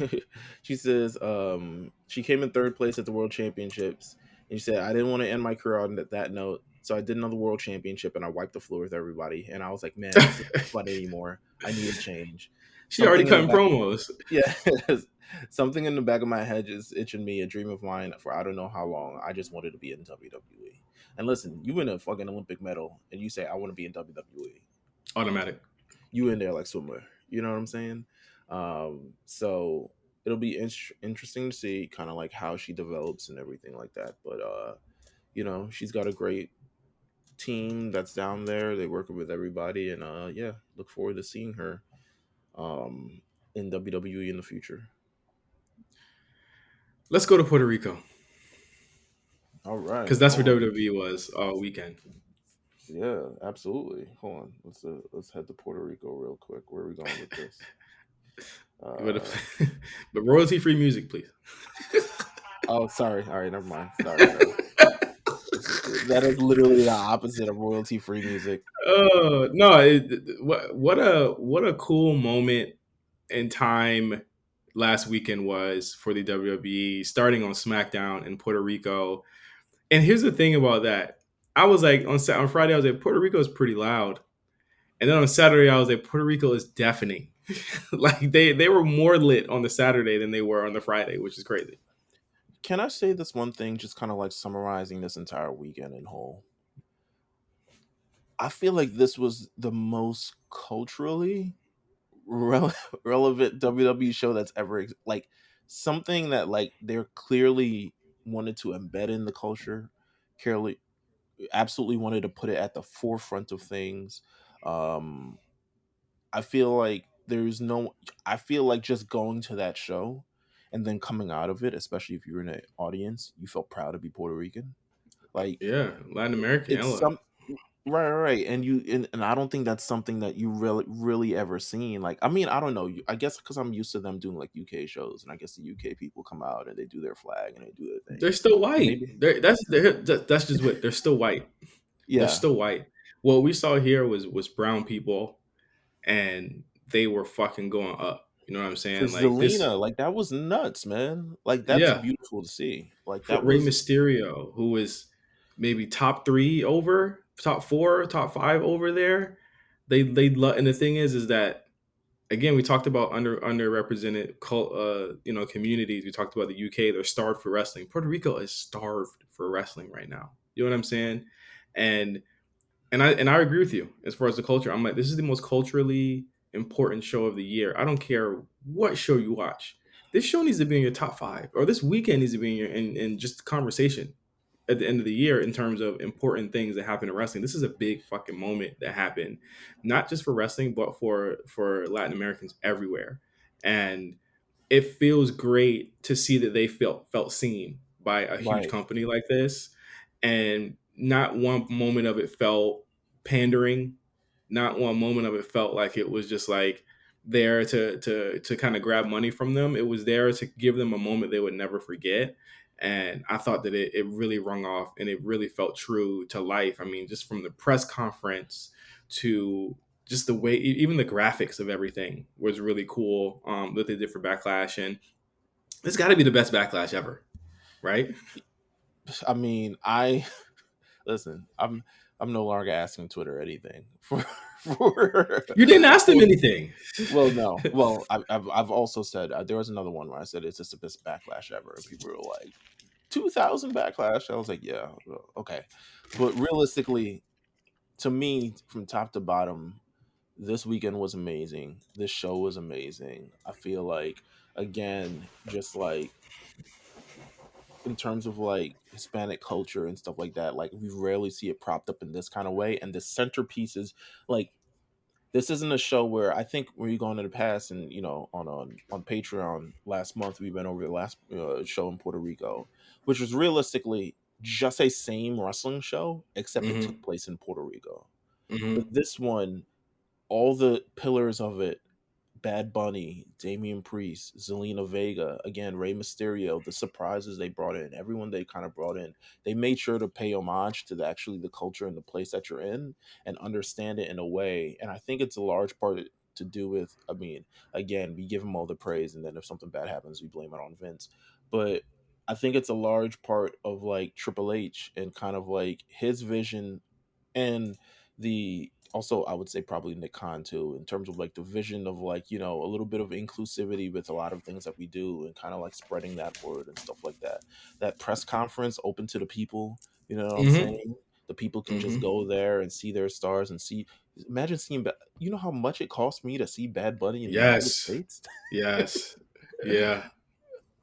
she says, she came in third place at the World Championships, and she said, I didn't want to end my career on that note, so I did another World Championship, and I wiped the floor with everybody. And I was like, man, this isn't fun anymore. I need a change. She already Something in the cutting back, promos. yeah, something in the back of my head is itching me. A dream of mine for I don't know how long. I just wanted to be in WWE. And listen, you win a fucking Olympic medal, and you say I want to be in WWE. Automatic. You in there like swimmer. You know what I'm saying? So it'll be interesting to see kind of like how she develops and everything like that. But she's got a great team that's down there. They working with everybody, and yeah, look forward to seeing her um in WWE in the future. Let's go to Puerto Rico All because right, that's where hold on. WWE was all weekend. Yeah, absolutely. Hold on. Let's head to Puerto Rico real quick. Where are we going with this? But, Uh but royalty free music, please. oh, sorry. All right, never mind. Sorry, sorry. That is literally the opposite of royalty free music. No! What a cool moment in time last weekend was for the WWE, starting on SmackDown in Puerto Rico. And here's the thing about that: I was like on Friday, I was like, Puerto Rico is pretty loud, and then on Saturday, I was like, Puerto Rico is deafening. Like they were more lit on the Saturday than they were on the Friday, which is crazy. Can I say this one thing, just kind of like summarizing this entire weekend in whole? I feel like this was the most culturally relevant WWE show that's ever like something that like they're clearly wanted to embed in the culture. Clearly, absolutely wanted to put it at the forefront of things. Um, I feel like there's no. I feel like just going to that show and then coming out of it, especially if you're in an audience, you felt proud to be Puerto Rican. Like Yeah, Latin American, it's hella. some right, and I don't think that's something that you really ever seen. Like, I mean, I don't know. I guess because I'm used to them doing like UK shows, and I guess the UK people come out and they do their flag and they do their thing. They're still white. Maybe, That's just what they're still white. They're yeah. still white. What we saw here was brown people, and they were fucking going up. You know what I'm For saying? Like this, Zelina, like that was nuts, man. Like that's yeah. beautiful to see. Like For that Rey was Mysterio, who was maybe top three over, top four, top five over there. They love, and the thing is that again we talked about underrepresented communities. We talked about the UK. They're starved for wrestling. Puerto Rico is starved for wrestling right now. You know what I'm saying? And and I agree with you as far as the culture. I'm like, this is the most culturally important show of the year. I don't care what show you watch. This show needs to be in your top five, or this weekend needs to be in your in just conversation at the end of the year in terms of important things that happen in wrestling. This is a big fucking moment that happened, not just for wrestling, but for Latin Americans everywhere. And it feels great to see that they felt seen by a huge right, company like this, and not one moment of it felt pandering. Not one moment of it felt like it was just like there to kind of grab money from them. It was there to give them a moment they would never forget. And I thought that it really rung off and it really felt true to life. I mean, just from the press conference to just the way, even the graphics of everything was really cool that they did for Backlash. And it's got to be the best Backlash ever, right? I mean, I listen. I'm no longer asking Twitter anything for You didn't ask them for anything. well, no. Well, I've also said there was another one where I said it's just the best backlash ever, and people were like 2,000 backlash. I was like, yeah, okay, but realistically, to me, from top to bottom, this weekend was amazing. This show was amazing. I feel like again, just like in terms of like Hispanic culture and stuff like that, like we rarely see it propped up in this kind of way. And the centerpiece is like this isn't a show where I think when you go into the past and on Patreon last month we went over the last show in Puerto Rico, which was realistically just a same wrestling show except it Hmm. took place in Puerto Rico. But Hmm. this one, all the pillars of it, Bad Bunny, Damian Priest, Zelina Vega, again, Rey Mysterio, the surprises they brought in, everyone they kind of brought in, they made sure to pay homage to actually the culture and the place that you're in and understand it in a way. And I think it's a large part to do with, I mean, again, we give him all the praise, and then if something bad happens, we blame it on Vince. But I think it's a large part of like Triple H and kind of like his vision and the also I would say probably Nick Khan too, in terms of like the vision of like, a little bit of inclusivity with a lot of things that we do and kind of like spreading that word and stuff like that. That press conference open to the people, you know what I'm Hmm. saying? The people can just Hmm. go there and see their stars and see imagine seeing you know how much it cost me to see Bad Bunny in the United Yes. States? Yes. Yeah.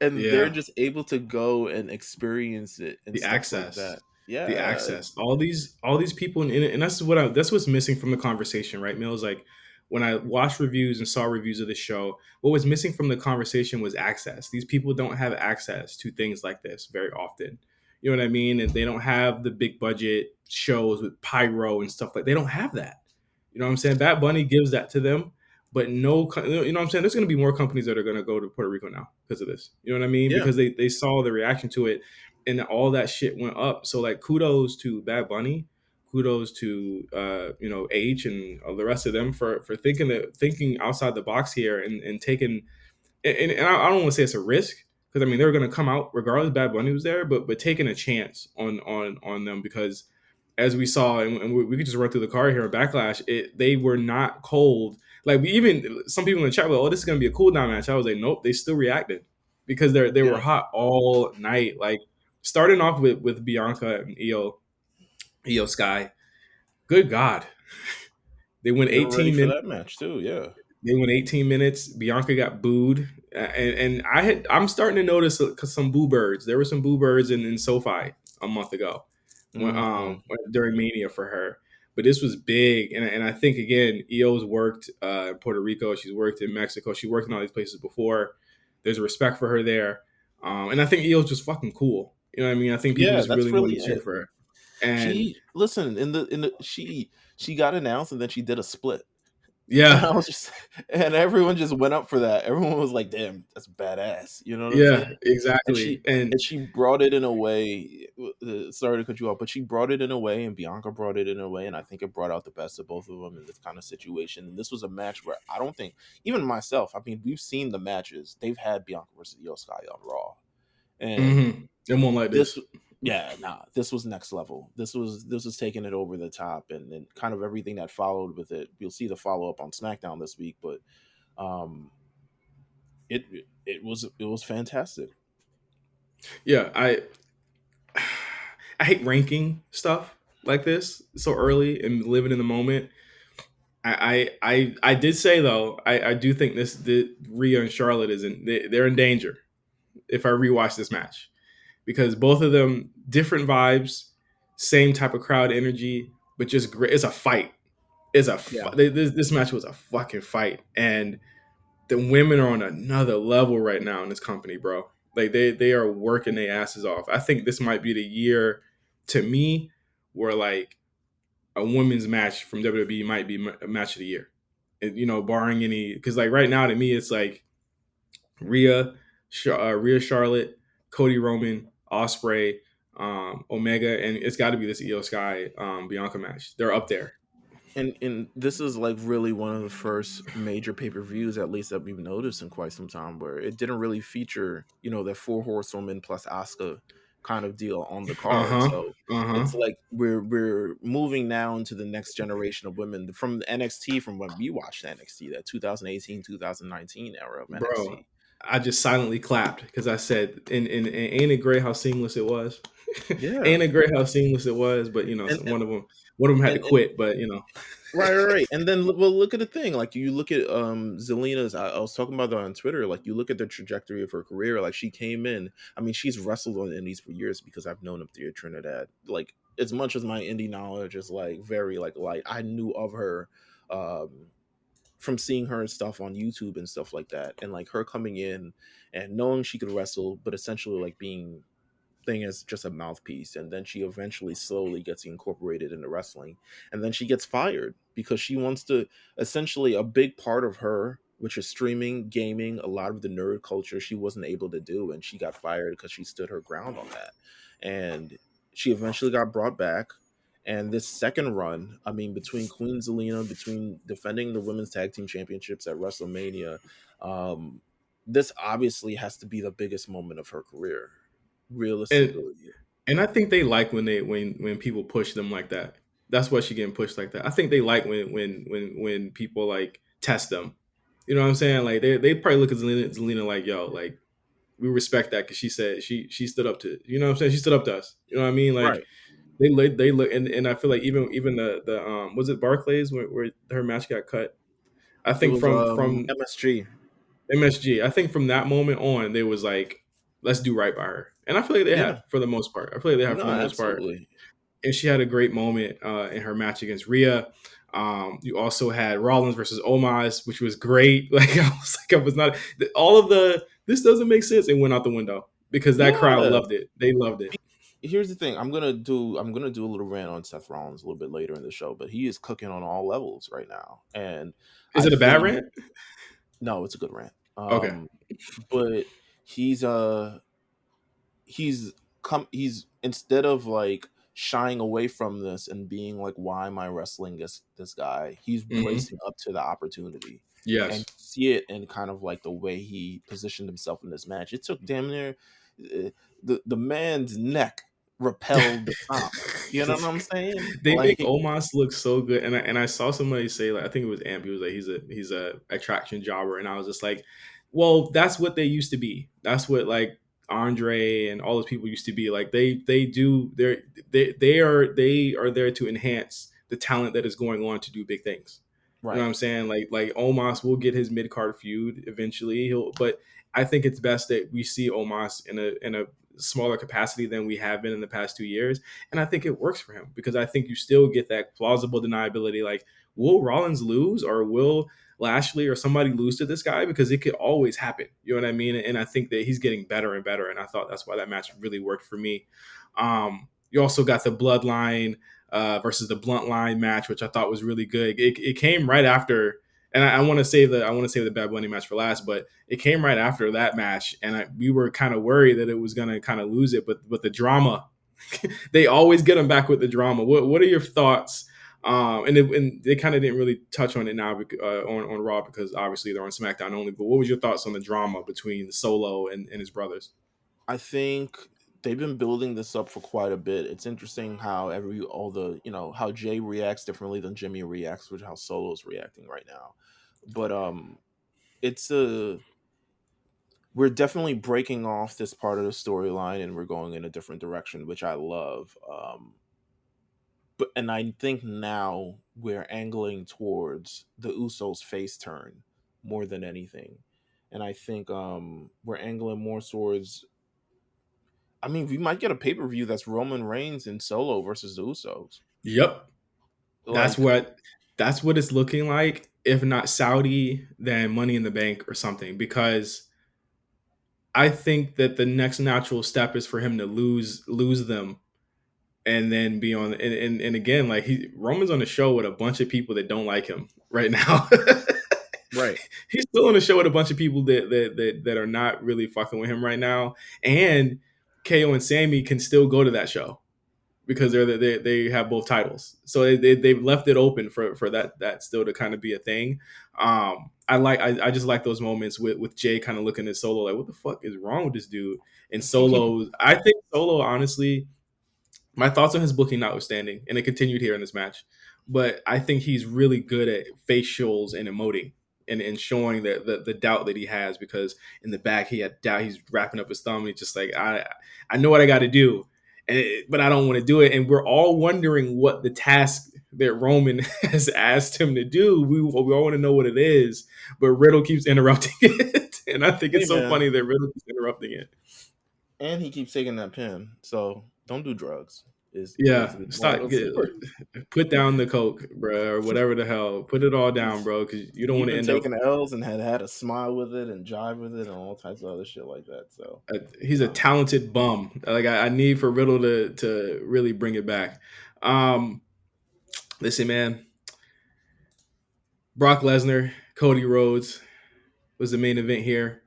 And they're Yeah. just able to go and experience it and The stuff like access. that. The Yeah, access, all these people, and that's what's missing from the conversation, right, Mills? Like when I watched reviews and saw reviews of the show, what was missing from the conversation was access. These people don't have access to things like this very often. You know what I mean? And they don't have the big budget shows with pyro and stuff like. They don't have that. You know what I'm saying? Bad Bunny gives that to them, but no, you know what I'm saying? There's going to be more companies that are going to go to Puerto Rico now because of this. You know what I mean? yeah, Because they saw the reaction to it, and all that shit went up. So like, kudos to Bad Bunny, kudos to H and the rest of them for thinking outside the box here and taking and I don't want to say it's a risk because I mean they were going to come out regardless. Bad Bunny was there, but taking a chance on them because as we saw, and we could just run through the card here. Backlash, they were not cold. Like we even some people in the chat were like, "Oh, this is going to be a cool down match." I was like, "Nope," they still reacted because they were yeah. hot all night. Like starting off with Bianca and Io Sky. Good God, they went They were ready 18 for minutes. that match too. Yeah, They went 18 minutes. Bianca got booed, and I'm starting to notice some boo birds. There were some boo birds in SoFi a month ago, hmm during Mania for her. But this was big, and I think again, EO's worked in Puerto Rico. She's worked in Mexico. She worked in all these places before. There's a respect for her there, and I think EO's just fucking cool. You know what I mean? I think people yeah. just That's really want really to cheer it. for her. And She listen in the she got announced and then she did a split. And yeah, I was just, and everyone just went up for that. Everyone was like, "Damn, that's badass." You know what I'm saying? yeah, And exactly. she and she brought it in a way. Sorry to cut you off, but she brought it in a way, and Bianca brought it in a way, and I think it brought out the best of both of them in this kind of situation. And this was a match where I don't think even myself. I mean, we've seen the matches they've had Bianca versus Io Sky on Raw, and It won't like this this. yeah, nah, this was next level. This was taking it over the top, and then kind of everything that followed with it. You'll see the follow up on SmackDown this week, but um it was fantastic. Yeah, I hate ranking stuff like this so early and living in the moment. I did say though I do think the Rhea and Charlotte they're in danger if I rewatch this match because both of them different vibes, same type of crowd energy, but just great. It's a fight. Yeah. This match was a fucking fight, and the women are on another level right now in this company, bro. Like they are working their asses off. I think this might be the year to me where like a women's match from WWE might be a match of the year. Barring any because like right now to me it's like Rhea, Rhea Charlotte, Cody Roman, Osprey, Omega, and it's got to be this Io Sky Bianca match. They're up there. And this is like really one of the first major pay-per-views, at least that we've noticed in quite some time, where it didn't really feature, the four horsewoman plus Asuka kind of deal on the Uh card. huh. So Uh huh. it's like we're moving now into the next generation of women from the NXT, from when we watched NXT, that 2018 2019 era of Bro, NXT. I just silently clapped because I said, and ain't it great how seamless it was? Yeah. Ain't it great how seamless it was? But And so and, one of them had to and quit. But Right, right, right. And then, well, look at the thing. Like, you look at Zelina's. I was talking about that on Twitter. Like, you look at the trajectory of her career. Like, she came in. I mean, she's wrestled on indies for years because I've known of Thea Trinidad. Like, as much as my indie knowledge is like very like light, I knew of her um, from seeing her stuff on YouTube and stuff like that. And like her coming in and knowing she could wrestle, but essentially like being thing as just a mouthpiece, and then she eventually slowly gets incorporated into wrestling, and then she gets fired because she wants to, essentially a big part of her, which is streaming, gaming, a lot of the nerd culture, she wasn't able to do, and she got fired because she stood her ground on that. And she eventually got brought back. And this second run, I mean, between Queen Zelina, between defending the women's tag team championships at WrestleMania, um, this obviously has to be the biggest moment of her career, and realistically. and I think they like when people push them like that. That's why she getting pushed like that. I think they like when people like test them. You know what I'm saying? Like they probably look at Zelina like, yo, like we respect that because she said she stood up to, you know what I'm saying, she stood up to us. You know what I mean? Like Right. they look, and I feel like even the was it Barclays where her match got cut. I It think was from MSG. MSG. I think from that moment on, they was like, let's do right by her. And I feel like they Yeah, have for the most part. I feel like they have no, for the most part. absolutely. And she had a great moment in her match against Rhea. You also had Rollins versus Omos, which was great. Like I was not all of the this doesn't make sense. It went out the window because that crowd Yeah. loved it. They loved it. Here's the thing. I'm gonna do a little rant on Seth Rollins a little bit later in the show, but he is cooking on all levels right now, and Is I it a bad think rant? no, it's a good rant. Okay. But he's he's instead of like shying away from this and being like, why am I wrestling this guy, he's Hmm. bracing up to the opportunity. And Yes. you see it in kind of like the way he positioned himself in this match. It took damn near the man's neck repelled the top. You know what I'm saying? They make Like, Omos look so good, and I saw somebody say, like, I think it was Amp. He was like, he's a attraction jobber, and I was just like, well, that's what they used to be. That's what like Andre and all those people used to be. Like they do they are there to enhance the talent that is going on to do big things. You know what right. I'm saying? Like Omos will get his mid card feud eventually. But I think it's best that we see Omos in a smaller capacity than we have been in the past 2 years. And I think it works for him because I think you still get that plausible deniability. Like, will Rollins lose or will Lashley or somebody lose to this guy? Because it could always happen. You know what I mean? And I think that he's getting better and better. And I thought that's why that match really worked for me. You also got the Bloodline versus the Blunt Line match, which I thought was really good. It came right after, and I want to save the Bad Bunny match for last, but it came right after that match, and we were kind of worried that it was going to kind of lose it, but the drama, they always get them back with the drama. What are your thoughts? And they kind of didn't really touch on it now on Raw because obviously they're on SmackDown only. But what was your thoughts on the drama between Solo and his brothers? I think they've been building this up for quite a bit. It's interesting how all the how Jay reacts differently than Jimmy reacts, which how Solo's reacting right now. But it's a we're definitely breaking off this part of the storyline and we're going in a different direction, which I love. And I think now we're angling towards the Usos face turn more than anything. And I think we're angling more towards, I mean, we might get a pay-per-view that's Roman Reigns and Solo versus the Usos. Yep, that's Like, what that's what it's looking like. If not Saudi, then Money in the Bank or something. Because I think that the next natural step is for him to lose them and then be on and again like Roman's on the show with a bunch of people that don't like him right now. right. He's still on the show with a bunch of people that are not really fucking with him right now. And KO and Sammy can still go to that show because they have both titles. So they've left it open for that still to kind of be a thing. I just like those moments with Jay kind of looking at Solo like, what the fuck is wrong with this dude? And Solo, I think Solo honestly, my thoughts on his booking notwithstanding, and it continued here in this match, but I think he's really good at facials and emoting and showing the doubt that he has because in the back he had doubt. He's wrapping up his thumb and he's just like, I know what I got to do, but I don't want to do it. And we're all wondering what the task that Roman has asked him to do. We all want to know what it is, but Riddle keeps interrupting it. And I think Hey it's so man, funny that Riddle keeps interrupting it. and he keeps taking that pin, so don't do drugs. Is Yeah, the moral stop. of the story. Put down the coke, bro, or whatever the hell. Put it all down, He's bro, because you don't he's want to been end up. taking L's and had a smile with it and jive with it and all types of other shit like that. So, He's a um, talented bum. Like I need for Riddle to really bring it back. Um, Listen, man. Brock Lesnar, Cody Rhodes was the main event here.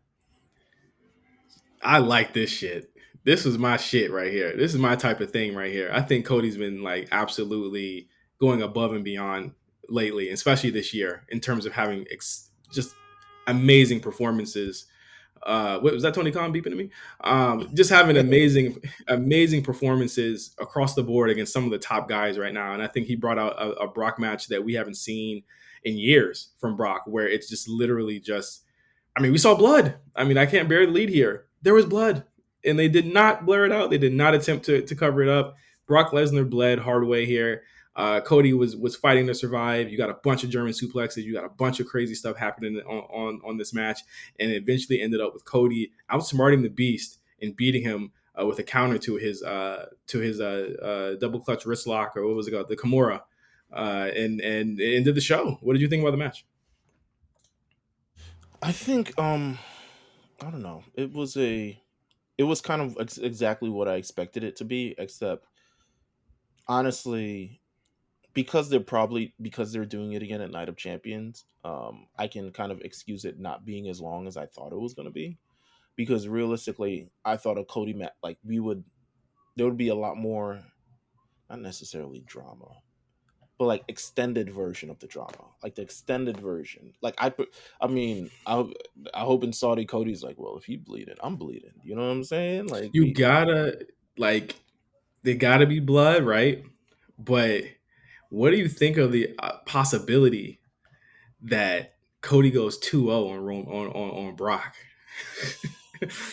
I like this shit. This was my shit right here. This is my type of thing right here. I think Cody's been like absolutely going above and beyond lately, especially this year, in terms of having just amazing performances. What was that? Tony Khan beeping at me? Just having amazing performances across the board against some of the top guys right now. And I think he brought out a Brock match that we haven't seen in years from Brock, where it's just literally just I mean, we saw blood. I mean, I can't bear the lead here. There was blood, and they did not blur it out. They did not attempt to cover it up. Brock Lesnar bled hard way here. Cody was fighting to survive. You got a bunch of German suplexes. You got a bunch of crazy stuff happening on this match, and it eventually ended up with Cody outsmarting the Beast and beating him with a counter to his double clutch wrist lock, or what was it called, the Kimura, and it ended the show. What did you think about the match? I think I don't know. It was kind of exactly what I expected it to be, except honestly, because they're doing it again at Night of Champions, I can kind of excuse it not being as long as I thought it was going to be. Because realistically, I thought a Cody match, like there would be a lot more, not necessarily drama, but like extended version of the drama, like the extended version. I mean, I hope in Saudi Cody's like, well, if you bleeding, I'm bleeding. You know what I'm saying? Like You gotta like they gotta be blood, right? But what do you think of the possibility that Cody goes 2-0 on Brock?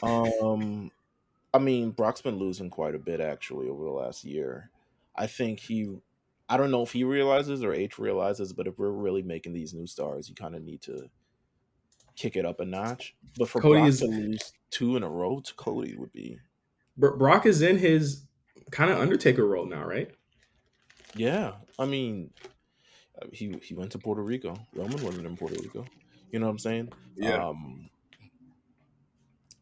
um, I mean, Brock's been losing quite a bit actually over the last year. I think I don't know if he realizes or H realizes, but if we're really making these new stars, you kind of need to kick it up a notch. But for Cody Brock to is lose two in a row to Cody would be, Brock is in his kind of Undertaker role now, right? yeah. I mean, he went to Puerto Rico. Roman wasn't in Puerto Rico. You know what I'm saying? Yeah.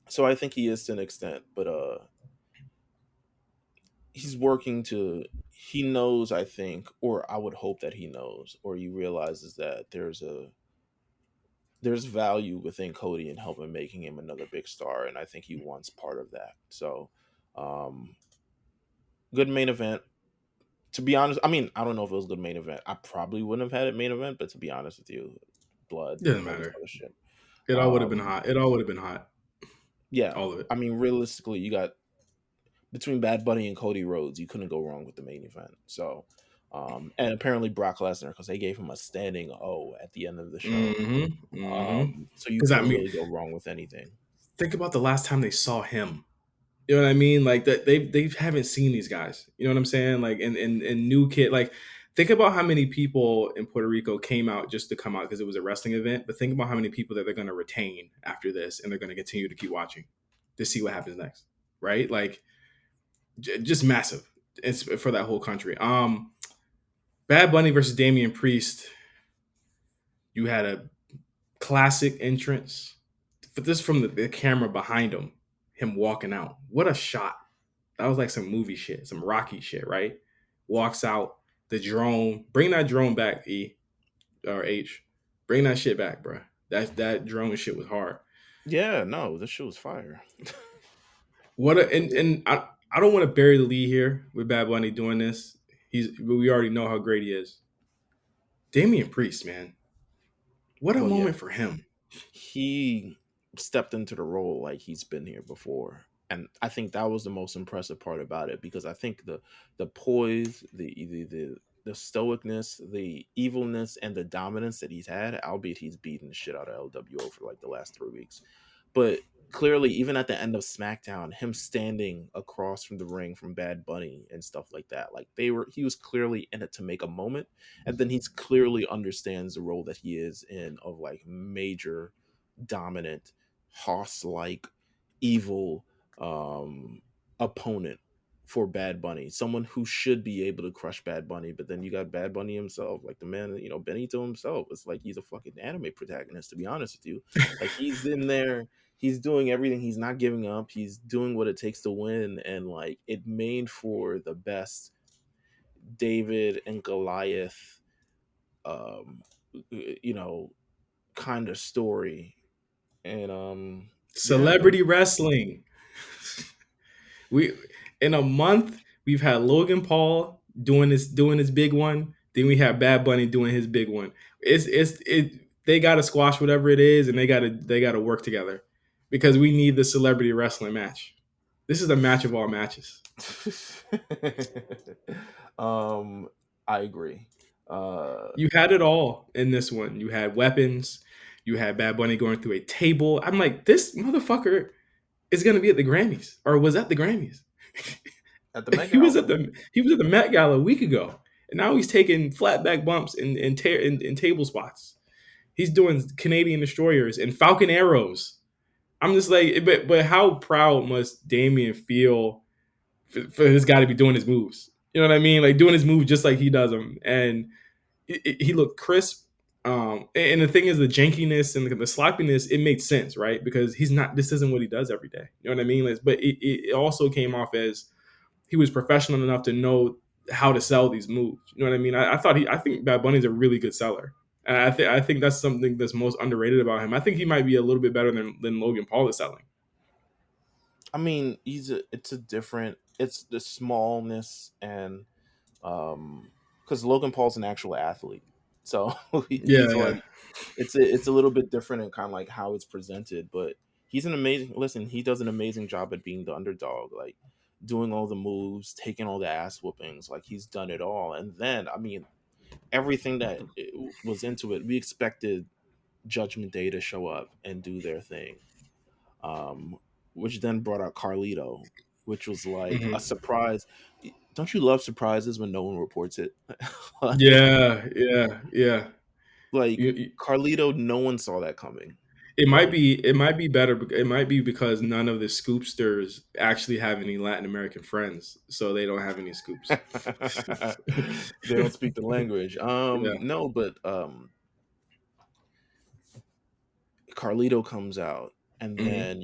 So I think he is to an extent, but he's working to. He knows, I think, or I would hope that he knows, or he realizes that there's value within Cody and helping making him another big star, and I think he wants part of that. So, um, good main event. To be honest, I mean, I don't know if it was a good main event. I probably wouldn't have had it main event, but to be honest with you, blood, Doesn't all this matter. other shit. It all would have been Um, hot. It all would have been hot. yeah, All of it. I mean, realistically, you got between Bad Bunny and Cody Rhodes, you couldn't go wrong with the main event. So, and apparently Brock Lesnar, because they gave him a standing O at the end of the show. Mm-hmm. Mm-hmm. So you Because I couldn't mean, really go wrong with anything. think about the last time they saw him. You know what I mean? Like that they haven't seen these guys. You know what I'm saying? Like and new kid. Like think about how many people in Puerto Rico came out just to come out because it was a wrestling event. But think about how many people that they're going to retain after this, and they're going to continue to keep watching to see what happens next. Right? Like just massive. It's for that whole country. Bad Bunny versus Damian Priest. You had a classic entrance. But this from the camera behind him walking out. What a shot! That was like some movie shit, some Rocky shit, right? Walks out the drone. Bring that drone back, E or H. Bring that shit back, bro. That drone shit was hard. Yeah, no, this shit was fire. What a and I don't want to bury the lead here with Bad Bunny doing this. We already know how great he is. Damian Priest, man. What a Well, yeah, moment for him. he stepped into the role like he's been here before, and I think that was the most impressive part about it because I think the poise, the stoicness, the evilness, and the dominance that he's had, albeit he's beaten the shit out of LWO for like the last 3 weeks, but clearly even at the end of SmackDown, him standing across from the ring from Bad Bunny and stuff like that, like he was clearly in it to make a moment, and then he's clearly understands the role that he is in of like major dominant hoss like evil opponent for Bad Bunny, someone who should be able to crush Bad Bunny, but then you got Bad Bunny himself, like the man, Benito himself. It's like he's a fucking anime protagonist, to be honest with you. Like he's in there, he's doing everything, he's not giving up, he's doing what it takes to win, and like it made for the best David and Goliath, um, you know, kind of story. And yeah, man. Celebrity wrestling. We in a month we've had Logan Paul doing his big one. Then we have Bad Bunny doing his big one. It they got to squash whatever it is, and they got to work together because we need the celebrity wrestling match. This is the match of all matches. um, I agree. You had it all in this one. You had weapons. You had Bad Bunny going through a table. I'm like, this motherfucker is gonna be at the Grammys, or was at the Grammys. at the Met he was Gala. at the he was at the Met Gala a week ago, and now he's taking flat back bumps in table spots. He's doing Canadian destroyers and Falcon arrows. I'm just like, but how proud must Damien feel for this guy to be doing his moves? You know what I mean? Like doing his moves just like he does them, and he looked crisp. And the thing is, the jankiness and the sloppiness, it made sense, right? Because he's not. This isn't what he does every day. You know what I mean? Like, but it also came off as he was professional enough to know how to sell these moves. You know what I mean? I think Bad Bunny's a really good seller. And I think that's something that's most underrated about him. I think he might be a little bit better than Logan Paul is selling. I mean, it's a different, it's the smallness and because Logan Paul's an actual athlete, so Yeah, he's yeah. like, it's a little bit different in kind of like how it's presented, but he's an amazing. Listen, he does an amazing job at being the underdog, like doing all the moves, taking all the ass whoopings. Like he's done it all, and then I mean everything that was into it. We expected Judgment Day to show up and do their thing, um, which then brought out Carlito, which was like a Hmm. surprise. Don't you love surprises when no one reports it? like, Yeah, yeah, yeah. like You, Carlito, no one saw that coming. Like, it might be better. It might be because none of the scoopsters actually have any Latin American friends, so they don't have any scoops. they don't speak the language. Yeah. No, but Carlito comes out, and Hmm. then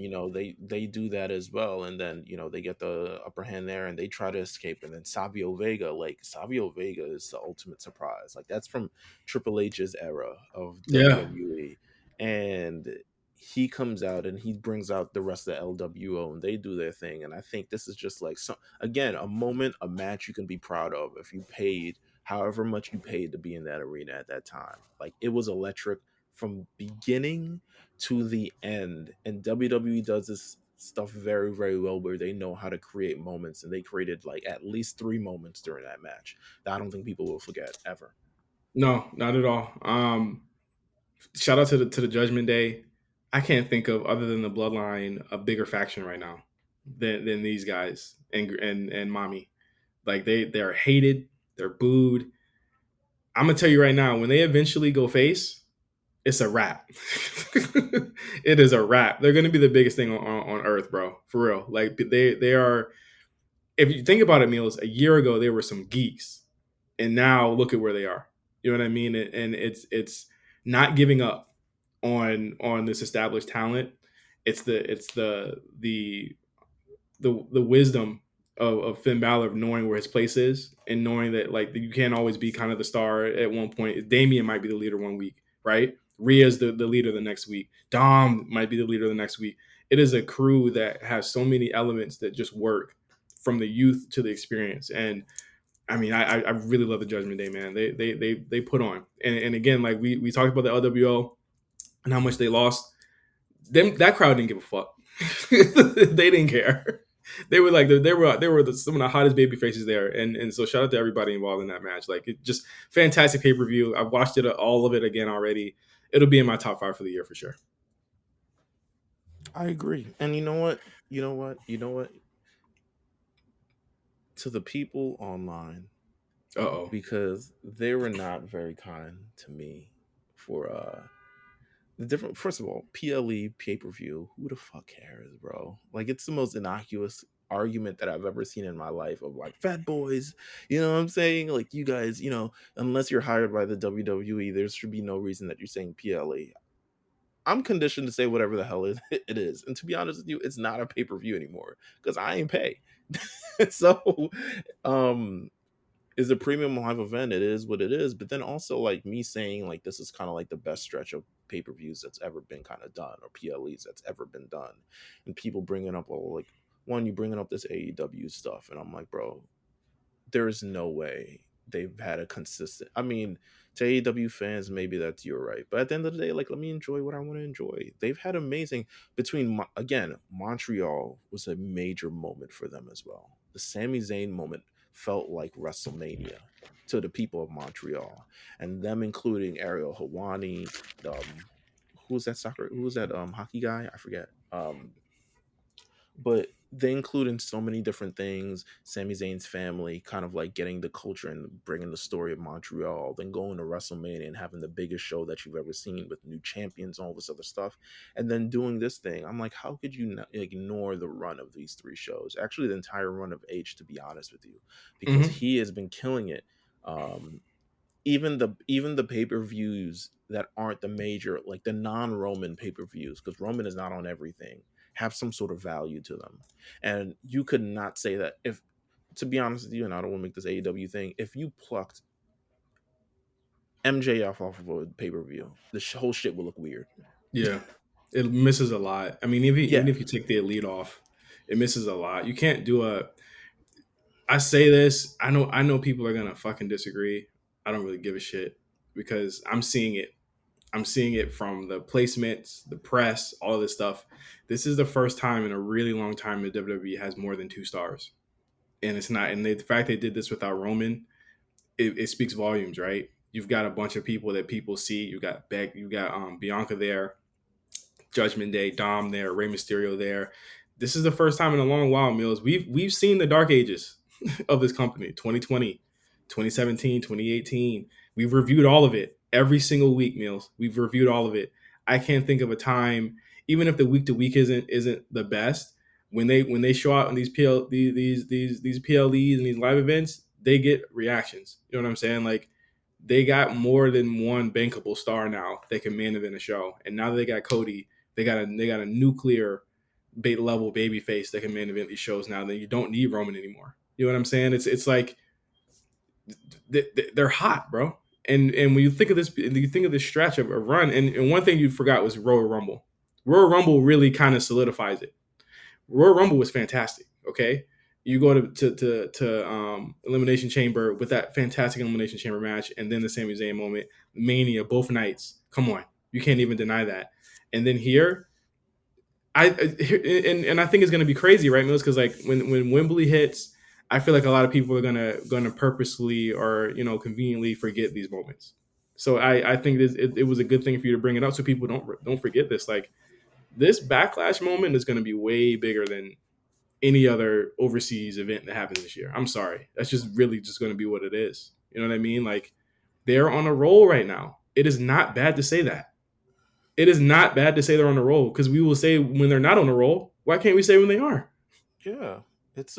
they do that as well, and then they get the upper hand there, and they try to escape, and then Savio Vega is the ultimate surprise. Like that's from Triple H's era of Yeah. WWE, and he comes out and he brings out the rest of the LWO, and they do their thing. And I think this is just like some, again, a moment, a match you can be proud of if you paid however much you paid to be in that arena at that time. Like it was electric from beginning to the end. And WWE does this stuff very, very well where they know how to create moments, and they created like at least 3 moments during that match that I don't think people will forget ever. No, not at all. Shout out to the Judgment Day. I can't think of, other than the Bloodline, a bigger faction right now than these guys and Mommy. Like they're hated, they're booed. I'm gonna tell you right now, when they eventually go face, it's a wrap. It is a wrap. They're gonna be the biggest thing on earth, bro. For real. Like they are. If you think about it, Meelz, a year ago they were some geeks, and now look at where they are. You know what I mean? And it's not giving up on this established talent. It's the wisdom of Finn Balor, of knowing where his place is and knowing that like you can't always be kind of the star at one point. Damien might be the leader one week, right? Rhea's the leader the next week. Dom might be the leader the next week. It is a crew that has so many elements that just work from the youth to the experience. And I mean, I really love the Judgment Day, man. They put on. And again, like we talked about the LWO and how much they lost. That crowd didn't give a fuck. They didn't care. They were like some of the hottest baby faces there, and so shout out to everybody involved in that match. Like it just fantastic pay per view. I've watched it all of it again already. It'll be in my top 5 for the year for sure. I agree. And you know what? To the people online, Uh oh. because they were not very kind to me for the different. First of all, PLE pay-per-view, who the fuck cares, bro? Like it's the most innocuous argument that I've ever seen in my life of like fat boys, you know what I'm saying? Like you guys, unless you're hired by the WWE, there should be no reason that you're saying PLE. I'm conditioned to say whatever the hell it is. And to be honest with you, it's not a pay-per-view anymore because I ain't pay. So um is a premium live event. It is what it is. But then also like me saying like this is kind of like the best stretch of pay-per-views that's ever been kind of done, or PLEs that's ever been done. And people bringing up all like, one, you bringing up this AEW stuff, and I'm like, bro, there's no way they've had a consistent. I mean, to AEW fans, maybe that's you're right, but at the end of the day, like let me enjoy what I want to enjoy. They've had amazing again. Montreal was a major moment for them as well. The Sami Zayn moment felt like WrestleMania to the people of Montreal, and them including Ariel Hawani, who's that hockey guy? I forget. But they include in so many different things. Sami Zayn's family, kind of like getting the culture and bringing the story of Montreal, then going to WrestleMania and having the biggest show that you've ever seen with new champions and all this other stuff, and then doing this thing. I'm like, how could you not ignore the run of these three shows? Actually, the entire run of H, to be honest with you, because Hmm. he has been killing it. Um, even the pay-per-views that aren't the major, like the non-Roman pay-per-views, because Roman is not on everything, have some sort of value to them. And you could not say that, if, to be honest with you, and I don't want to make this AEW thing, if you plucked MJF off of a pay-per-view, the whole shit will look weird. Yeah, it misses a lot. I mean, even Yeah. if you take the elite off, it misses a lot. You can't do a. I say this. I know people are gonna fucking disagree. I don't really give a shit because I'm seeing it. I'm seeing it from the placements, the press, all of this stuff. This is the first time in a really long time that WWE has more than 2 stars, and it's not. And the fact they did this without Roman, it speaks volumes, right? You've got a bunch of people that people see. You got Beck, you got Bianca there, Judgment Day, Dom there, Rey Mysterio there. This is the first time in a long while, Meelz. We've seen the dark ages of this company, 2020, 2017, 2018. We've reviewed all of it every single week, Meelz. We've reviewed all of it. I can't think of a time, even if the week to week isn't the best, when they show out on these these PLEs and these live events, they get reactions. You know what I'm saying? Like they got more than one bankable star now that can main event a show. And now that they got Cody, they got a nuclear bait level baby face that can main event these shows now. That you don't need Roman anymore. You know what I'm saying? It's like they're hot, bro. And when you think of this, you think of this stretch of a run. And one thing you forgot was Royal Rumble. Royal Rumble really kind of solidifies it. Royal Rumble was fantastic. Okay, you go to Elimination Chamber with that fantastic Elimination Chamber match, and then the Sami Zayn moment, Mania, both nights. Come on, you can't even deny that. And then here, and I think it's gonna be crazy, right, Mills? Because like when Wembley hits, I feel like a lot of people are gonna purposely or conveniently forget these moments. So I think it was a good thing for you to bring it up so people don't forget this. Like this backlash moment is going to be way bigger than any other overseas event that happens this year. I'm sorry. That's just really just going to be what it is. You know what I mean? Like they're on a roll right now. It is not bad to say that. It is not bad to say they're on a roll because we will say when they're not on a roll. Why can't we say when they are? Yeah. It's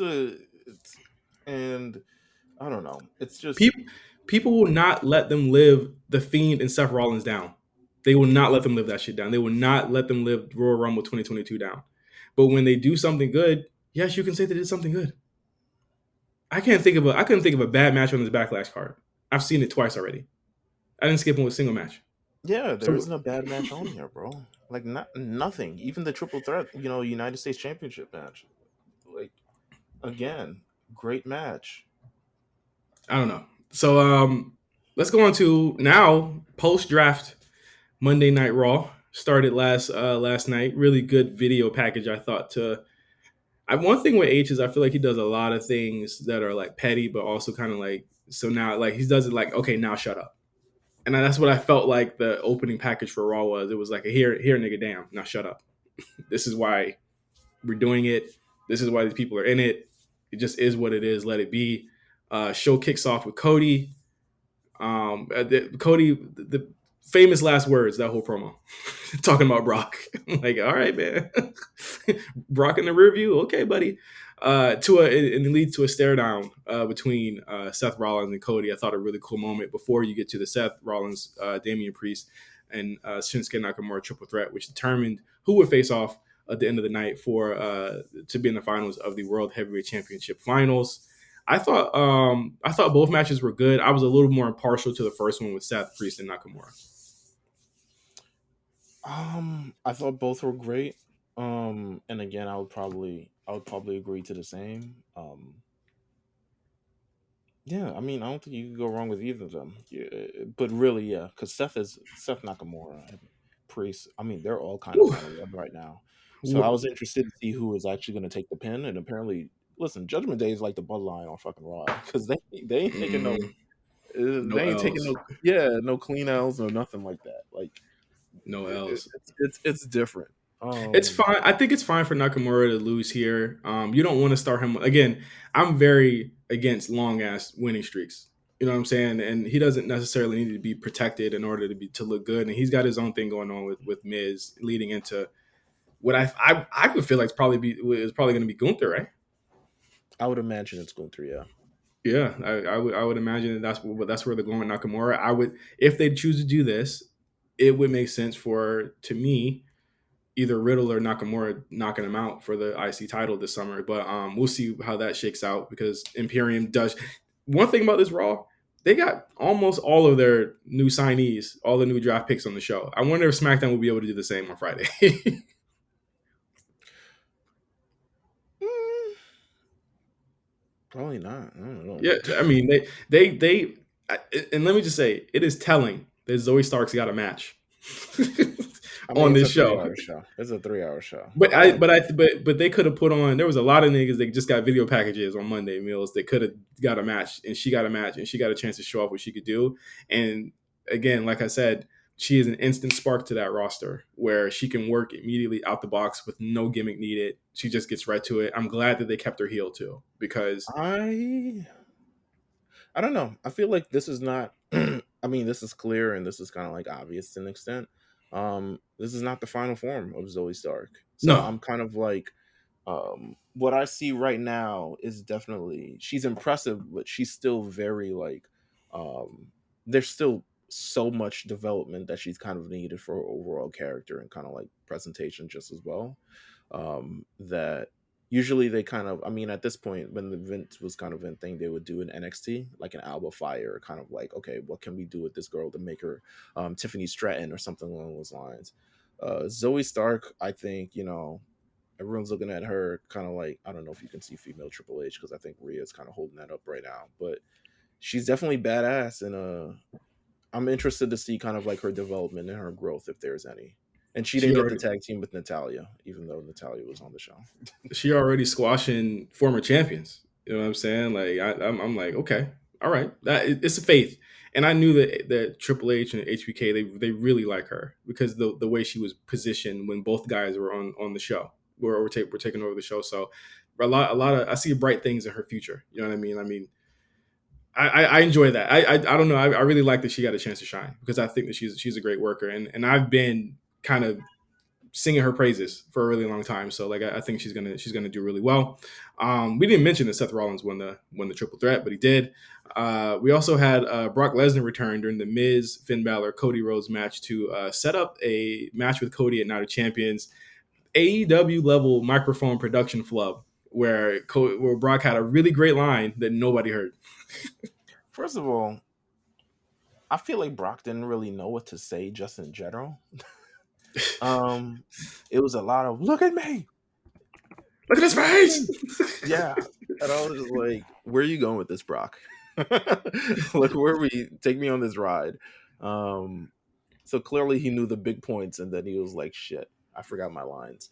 and I don't know. It's just, People will not let them live the Fiend and Seth Rollins down. They will not let them live that shit down. They will not let them live Royal Rumble 2022 down. But when they do something good, yes, you can say they did something good. I couldn't think of a bad match on this backlash card. I've seen it twice already. I didn't skip a single match. yeah, there So isn't a bad match on here, bro. Like, not nothing. Even the triple threat, United States Championship match. Like, again, great match. I don't know. So let's go on to now post draft Monday Night Raw started last night. Really good video package I thought to one thing with H is I feel like he does a lot of things that are like petty, but also kind of like so now like he does it like okay now shut up, and that's what I felt like the opening package for Raw was. It was like here nigga damn now shut up. This is why we're doing it. This is why these people are in it. It just is what it is. Let it be. Show kicks off with Cody. Cody the famous last words that whole promo talking about Brock. I'm like, all right, man. Brock in the rear view, okay, buddy. And it leads to a stare down between Seth Rollins and Cody. I thought a really cool moment before you get to the Seth Rollins, Damian Priest, and Shinsuke Nakamura triple threat, which determined who would face off at the end of the night for to be in the finals of the World Heavyweight Championship finals. I thought both matches were good. I was a little more impartial to the first one with Seth, Priest, and Nakamura. I thought both were great. And again, I would probably agree to the same. Yeah, I mean, I don't think you could go wrong with either of them. Yeah, but really, yeah, because Seth Nakamura and Priest. I mean, they're all kind of Whew. on a run right now. So I was interested to see who is actually going to take the pin. And apparently, listen, Judgment Day is like the bloodline on fucking Raw because they ain't taking no Mm, no they ain't taking L's. no, yeah, no clean outs or nothing like that. Like No L's. it's different. It's Um, fine. I think it's fine for Nakamura to lose here. You don't want to start him again. I'm very against long ass winning streaks. You know what I'm saying? And he doesn't necessarily need to be protected in order to look good. And he's got his own thing going on with Miz leading into what I would feel like it's probably going to be Gunther, right? I would imagine it's going through. Yeah, Yeah, I would imagine that's where they're going with Nakamura. I would, if they choose to do this, it would make sense for, to me, either Riddle or Nakamura knocking him out for the IC title this summer. But we'll see how that shakes out because Imperium does. One thing about this Raw, they got almost all of their new signees, all the new draft picks on the show. I wonder if SmackDown will be able to do the same on Friday. mm, probably not. I don't know. Yeah, I mean they and let me just say, it is telling that Zoe Stark's got a match I mean, on it's this a show. 3 hour show. It's a 3 hour show. But they could have put on. There was a lot of niggas that just got video packages on Monday Meelz that could have got a match, and she got a match, and she got a chance to show off what she could do. And again, like I said, she is an instant spark to that roster where she can work immediately out the box with no gimmick needed. She just gets right to it. I'm glad that they kept her heel too because I I don't know. I feel like this is not. I mean, this is clear and this is kind of like obvious to an extent. This is not the final form of Zoe Stark. So no, I'm kind of like, what I see right now is definitely she's impressive, but she's still very like, there's still so much development that she's kind of needed for her overall character and kind of like presentation just as well. That usually they kind of, I mean, at this point when the Vince was kind of in thing, they would do an NXT like an Alba Fire, kind of like, okay, what can we do with this girl to make her Tiffany Stratton or something along those lines. Zoe Stark, I think, everyone's looking at her kind of like, I don't know if you can see female Triple H because I think Rhea's kind of holding that up right now, but she's definitely badass, and I'm interested to see kind of like her development and her growth if there's any. And she she didn't get the already tag team with Natalia, even though Natalia was on the show. she already squashing former champions. You know what I'm saying? Like I'm like, okay, all right, it's a faith. And I knew that Triple H and HBK they really like her because the way she was positioned when both guys were on the show, we're taking over the show. So a lot of I see bright things in her future. You know what I mean? I mean, I enjoy that. I don't know. I really like that she got a chance to shine because I think that she's a great worker, and I've been kind of singing her praises for a really long time. So like I think she's gonna do really well. We didn't mention that Seth Rollins won the triple threat, but he did. We also had Brock Lesnar return during the Miz, Finn Balor, Cody Rhodes match to set up a match with Cody at Night of Champions, AEW level microphone production flub where Brock had a really great line that nobody heard. First of all, I feel like Brock didn't really know what to say just in general. Um, it was a lot of "look at me, Look at his look at me." face. Yeah, and I was just like, "Where are you going with this, Brock? Like, where are we? Take me on this ride." Um, so clearly he knew the big points, and then he was like, "Shit, I forgot my lines."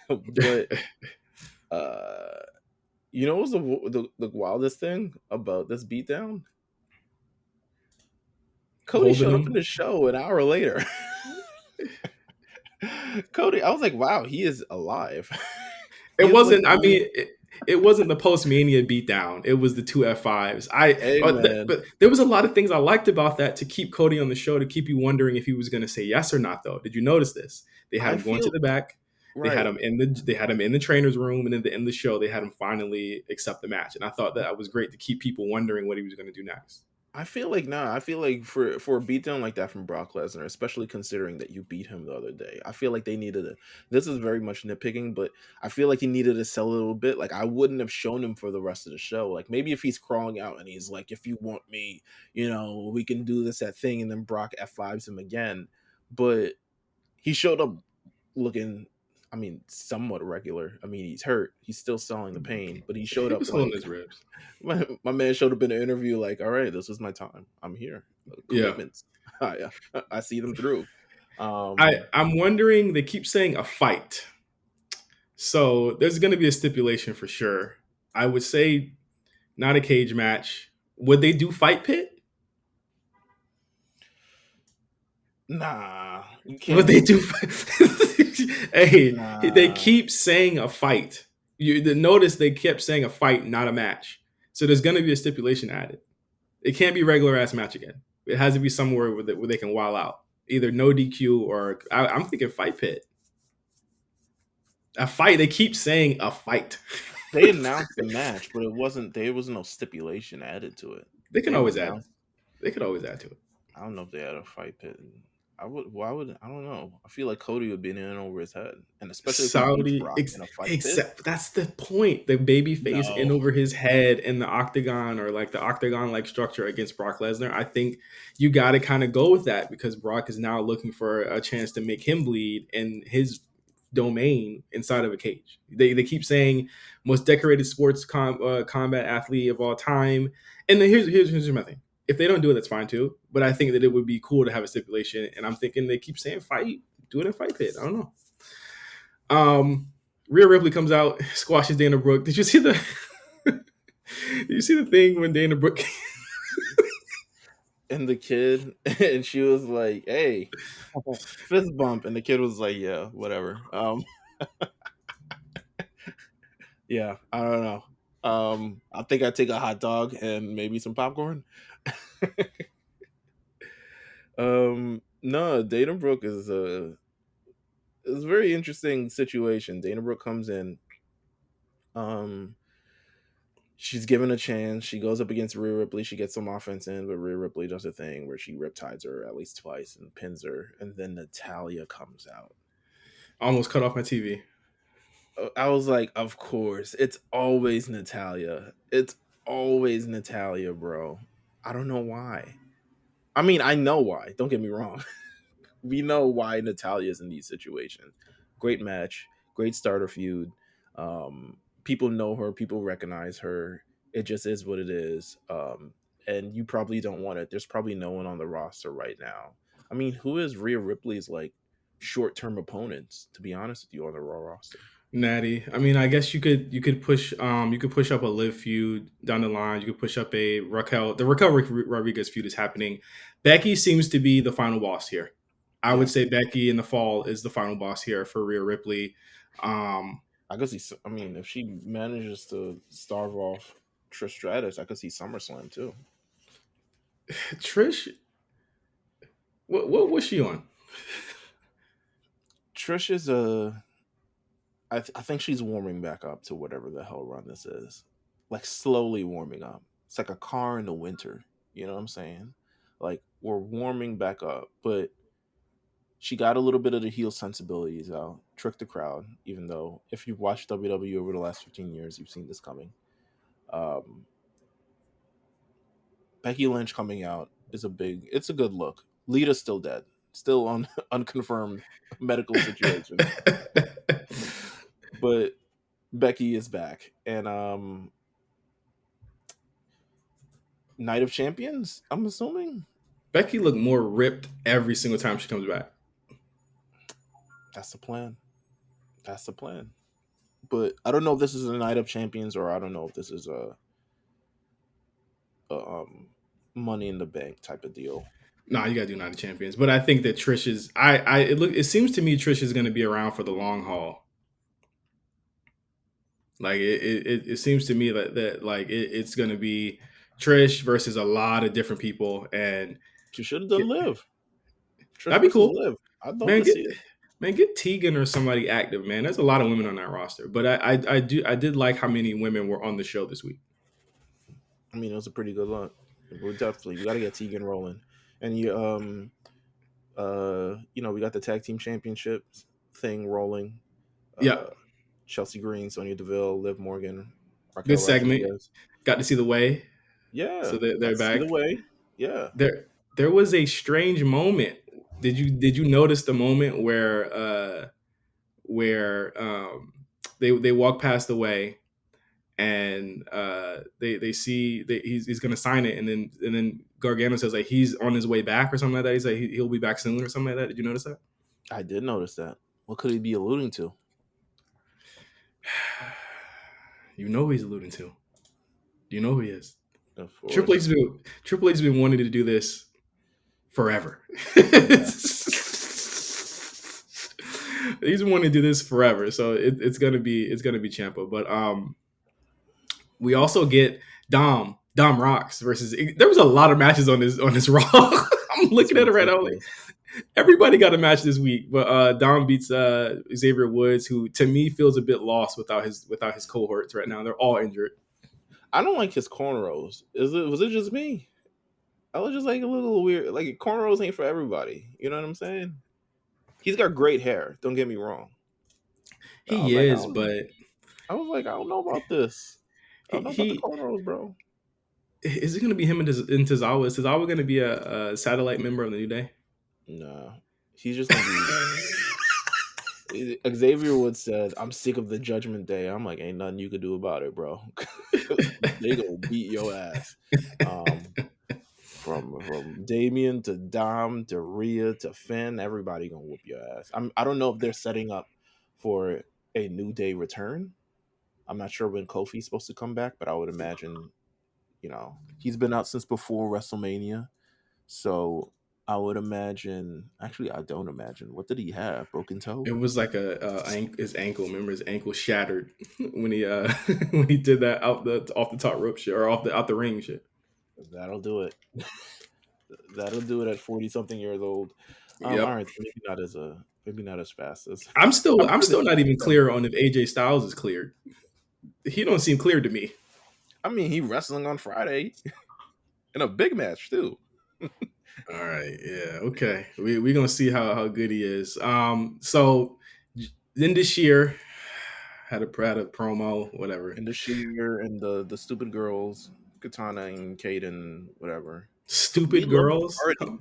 But uh, what was the wildest thing about this beatdown? Cody Holding showed up in him. the show an hour later. Cody, I was like, wow, he is alive. He It is like wasn't. I the mean, it wasn't the post mania beatdown. It was the two F5s. hey man. But there was a lot of things I liked about that to keep Cody on the show to keep you wondering if he was going to say yes or not. Though, did you notice this? They had I him going to feel the back. right. They had him in the trainer's room, and then the end of the show, they had him finally accept the match. And I thought that was great to keep people wondering what he was going to do next. I feel like nah. I feel like for a beatdown like that from Brock Lesnar, especially considering that you beat him the other day, I feel like they needed a. This is very much nitpicking, but I feel like he needed to sell a little bit. Like I wouldn't have shown him for the rest of the show. Like maybe if he's crawling out and he's like, "If you want me, we can do this that thing," and then Brock F5s him again. But he showed up looking. I mean, somewhat regular. I mean, he's hurt. He's still selling the pain, but he showed He up was holding like his ribs. my man showed up in an interview like, all right, this is my time. I'm here. Yeah. Commitments. I see them through. I'm wondering. They keep saying a fight. So there's going to be a stipulation for sure. I would say not a cage match. Would they do fight pit? Nah, you Would can't they do do? Hey, they Nah, keep saying a fight. Notice they kept saying a fight, not a match. So there's going to be a stipulation added. It can't be regular ass match again. It has to be somewhere where they can wild out. Either no DQ or I'm thinking fight pit. A fight. They keep saying a fight. they announced the match, but it wasn't. There was no stipulation added to it. They can They always add. announced. They could always add to it. I don't know if they had a fight pit. I would. Why would? I don't know. I feel like Cody would be in over his head, and especially if he beats Saudi, Brock in a fight pit. except that's the point. The baby face in No, over his head in the octagon or like the octagon like structure against Brock Lesnar. I think you got to kind of go with that because Brock is now looking for a chance to make him bleed in his domain inside of a cage. They keep saying most decorated sports combat athlete of all time. And then here's my thing. If they don't do it, that's fine too. But I think that it would be cool to have a stipulation. And I'm thinking they keep saying fight, do it in fight pit. I don't know. Rhea Ripley comes out, squashes Dana Brooke. Did you see the? Did you see the thing when Dana Brooke? and the kid, and she was like, "Hey, fist bump," and the kid was like, "Yeah, whatever." Yeah, I don't know. I think I'd take a hot dog and maybe some popcorn. No, Dana Brooke is a very interesting situation. Dana Brooke comes in. Um, she's given a chance. She goes up against Rhea Ripley. She gets some offense in, but Rhea Ripley does a thing where she riptides her at least twice and pins her. And then Natalia comes out. Almost cut off my TV. I was like, of course. It's always Natalia. It's always Natalia, bro. I don't know why. I mean, I know why. Don't get me wrong. We know why Natalia's in these situations. Great match, great starter feud. People know her, people recognize her. It just is what it is. And you probably don't want it. There's probably no one on the roster right now. I mean, who is Rhea Ripley's like short-term opponents? To be honest with you, on the Raw roster, Natty. I mean, I guess you could push up a Liv feud down the line. You could push up a Raquel. The Raquel Rodriguez feud is happening. Becky seems to be the final boss here. I yeah. would say Becky in the fall is the final boss here for Rhea Ripley. Um, I could see. I mean, if she manages to starve off Trish Stratus, I could see SummerSlam too. Trish, what was she on? Trish is a. I think she's warming back up to whatever the hell run this is. Like slowly warming up. It's like a car in the winter. You know what I'm saying? Like we're warming back up, but she got a little bit of the heel sensibilities out, tricked the crowd. Even though if you've watched WWE over the last 15 years, you've seen this coming. Um, Becky Lynch coming out is it's a good look. Lita's still dead, still on unconfirmed medical situation, but Becky is back, and Night of Champions, I'm assuming. Becky looked more ripped every single time she comes back. That's the plan. That's the plan. But I don't know if this is a Night of Champions or I don't know if this is a Money in the Bank type of deal. Nah, you gotta do Night of Champions. But I think that Trish is. It seems to me Trish is going to be around for the long haul. Like it seems to me that like it's going to be Trish versus a lot of different people, and She should have done Liv. Trish that'd be versus cool. Liv. I'd love Man, to see it. get Tegan or somebody active, man. There's a lot of women on that roster, but I did like how many women were on the show this week. I mean, it was a pretty good look. We got to get Tegan rolling, and we got the tag team championships thing rolling. Yeah, Chelsea Green, Sonya Deville, Liv Morgan, good Raquel segment. Rodriguez. Got to see the way. Yeah, So they're that's back. either way. Yeah, There was a strange moment. Did you notice the moment where they walk past the way and they see that he's gonna sign it, and then Gargano says like he's on his way back or something like that. He's like he'll be back soon or something like that. Did you notice that? I did notice that. What could he be alluding to? You know who he's alluding to. Do you know who he is? Of Triple course. H's been wanting to do this forever. Yeah. He's been wanting to do this forever, so it's gonna be Ciampa. But we also get Dom Rocks versus. There was a lot of matches on this Raw. I'm It's looking at it right now. Like, ridiculous. everybody got a match this week, but Dom beats Xavier Woods, who to me feels a bit lost without his cohorts right now. They're all injured. I don't like his cornrows. Was it just me? I was just like a little weird. Like cornrows ain't for everybody. You know what I'm saying? He's got great hair. Don't get me wrong. But I was He like, is, but I don't know about this. I don't know about the he cornrows, bro. is it going to be him and Tozawa? Is Tozawa going to be a satellite member of the New Day? Nah, he's just gonna be. Xavier Woods said, "I'm sick of the Judgment Day." I'm like, ain't nothing you could do about it, bro. They gonna beat your ass. From Damien to Dom to Rhea to Finn, everybody gonna whoop your ass. I don't know if they're setting up for a New Day return. I'm not sure when Kofi's supposed to come back, but I would imagine, he's been out since before WrestleMania. So I would imagine. Actually, I don't imagine. What did he have? Broken toe? It was like his ankle. Remember, his ankle shattered when he when he did that off the top rope shit or out the ring shit. That'll do it. That'll do it at 40 something years old. All Yep. right, maybe not as fast as. I'm Sure still not even clear on if AJ Styles is cleared. He don't seem clear to me. I mean, he wrestling on Friday in a big match too. All right, yeah, okay. We gonna see how good he is. So then this year had a promo, whatever. And the Sheer and the stupid girls, Katana and Kaden, whatever. We Stupid love to girls. party.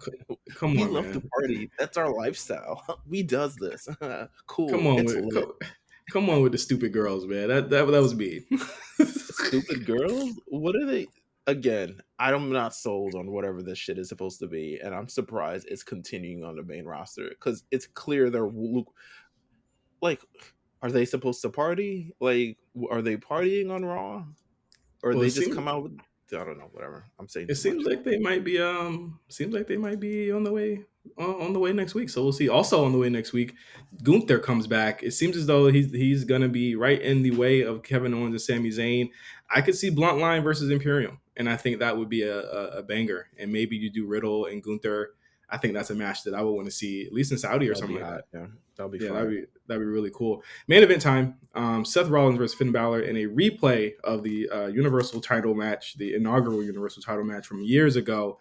Come We on, love to man. party. That's our lifestyle. We does this. Come Cool. on It's with lit. come on with the stupid girls, man. That was me. Stupid girls? What are they? Again, I'm not sold on whatever this shit is supposed to be, and I'm surprised it's continuing on the main roster because it's clear like, are they supposed to party? Like, are they partying on Raw, or Well, they just come out with? I don't know. Whatever. I'm saying it too much. seems like they might be on the way next week. So we'll see. Also on the way next week, Gunther comes back. It seems as though he's gonna be right in the way of Kevin Owens and Sami Zayn. I could see Blunt Line versus Imperium, and I think that would be a banger. And maybe you do Riddle and Gunther. I think that's a match that I would want to see at least in Saudi or That'll something be like hot. that. Yeah, that'll be Yeah, fire. that'd be really cool. Main event time: Seth Rollins versus Finn Balor in a replay of the Universal Title match, the inaugural Universal Title match from years ago.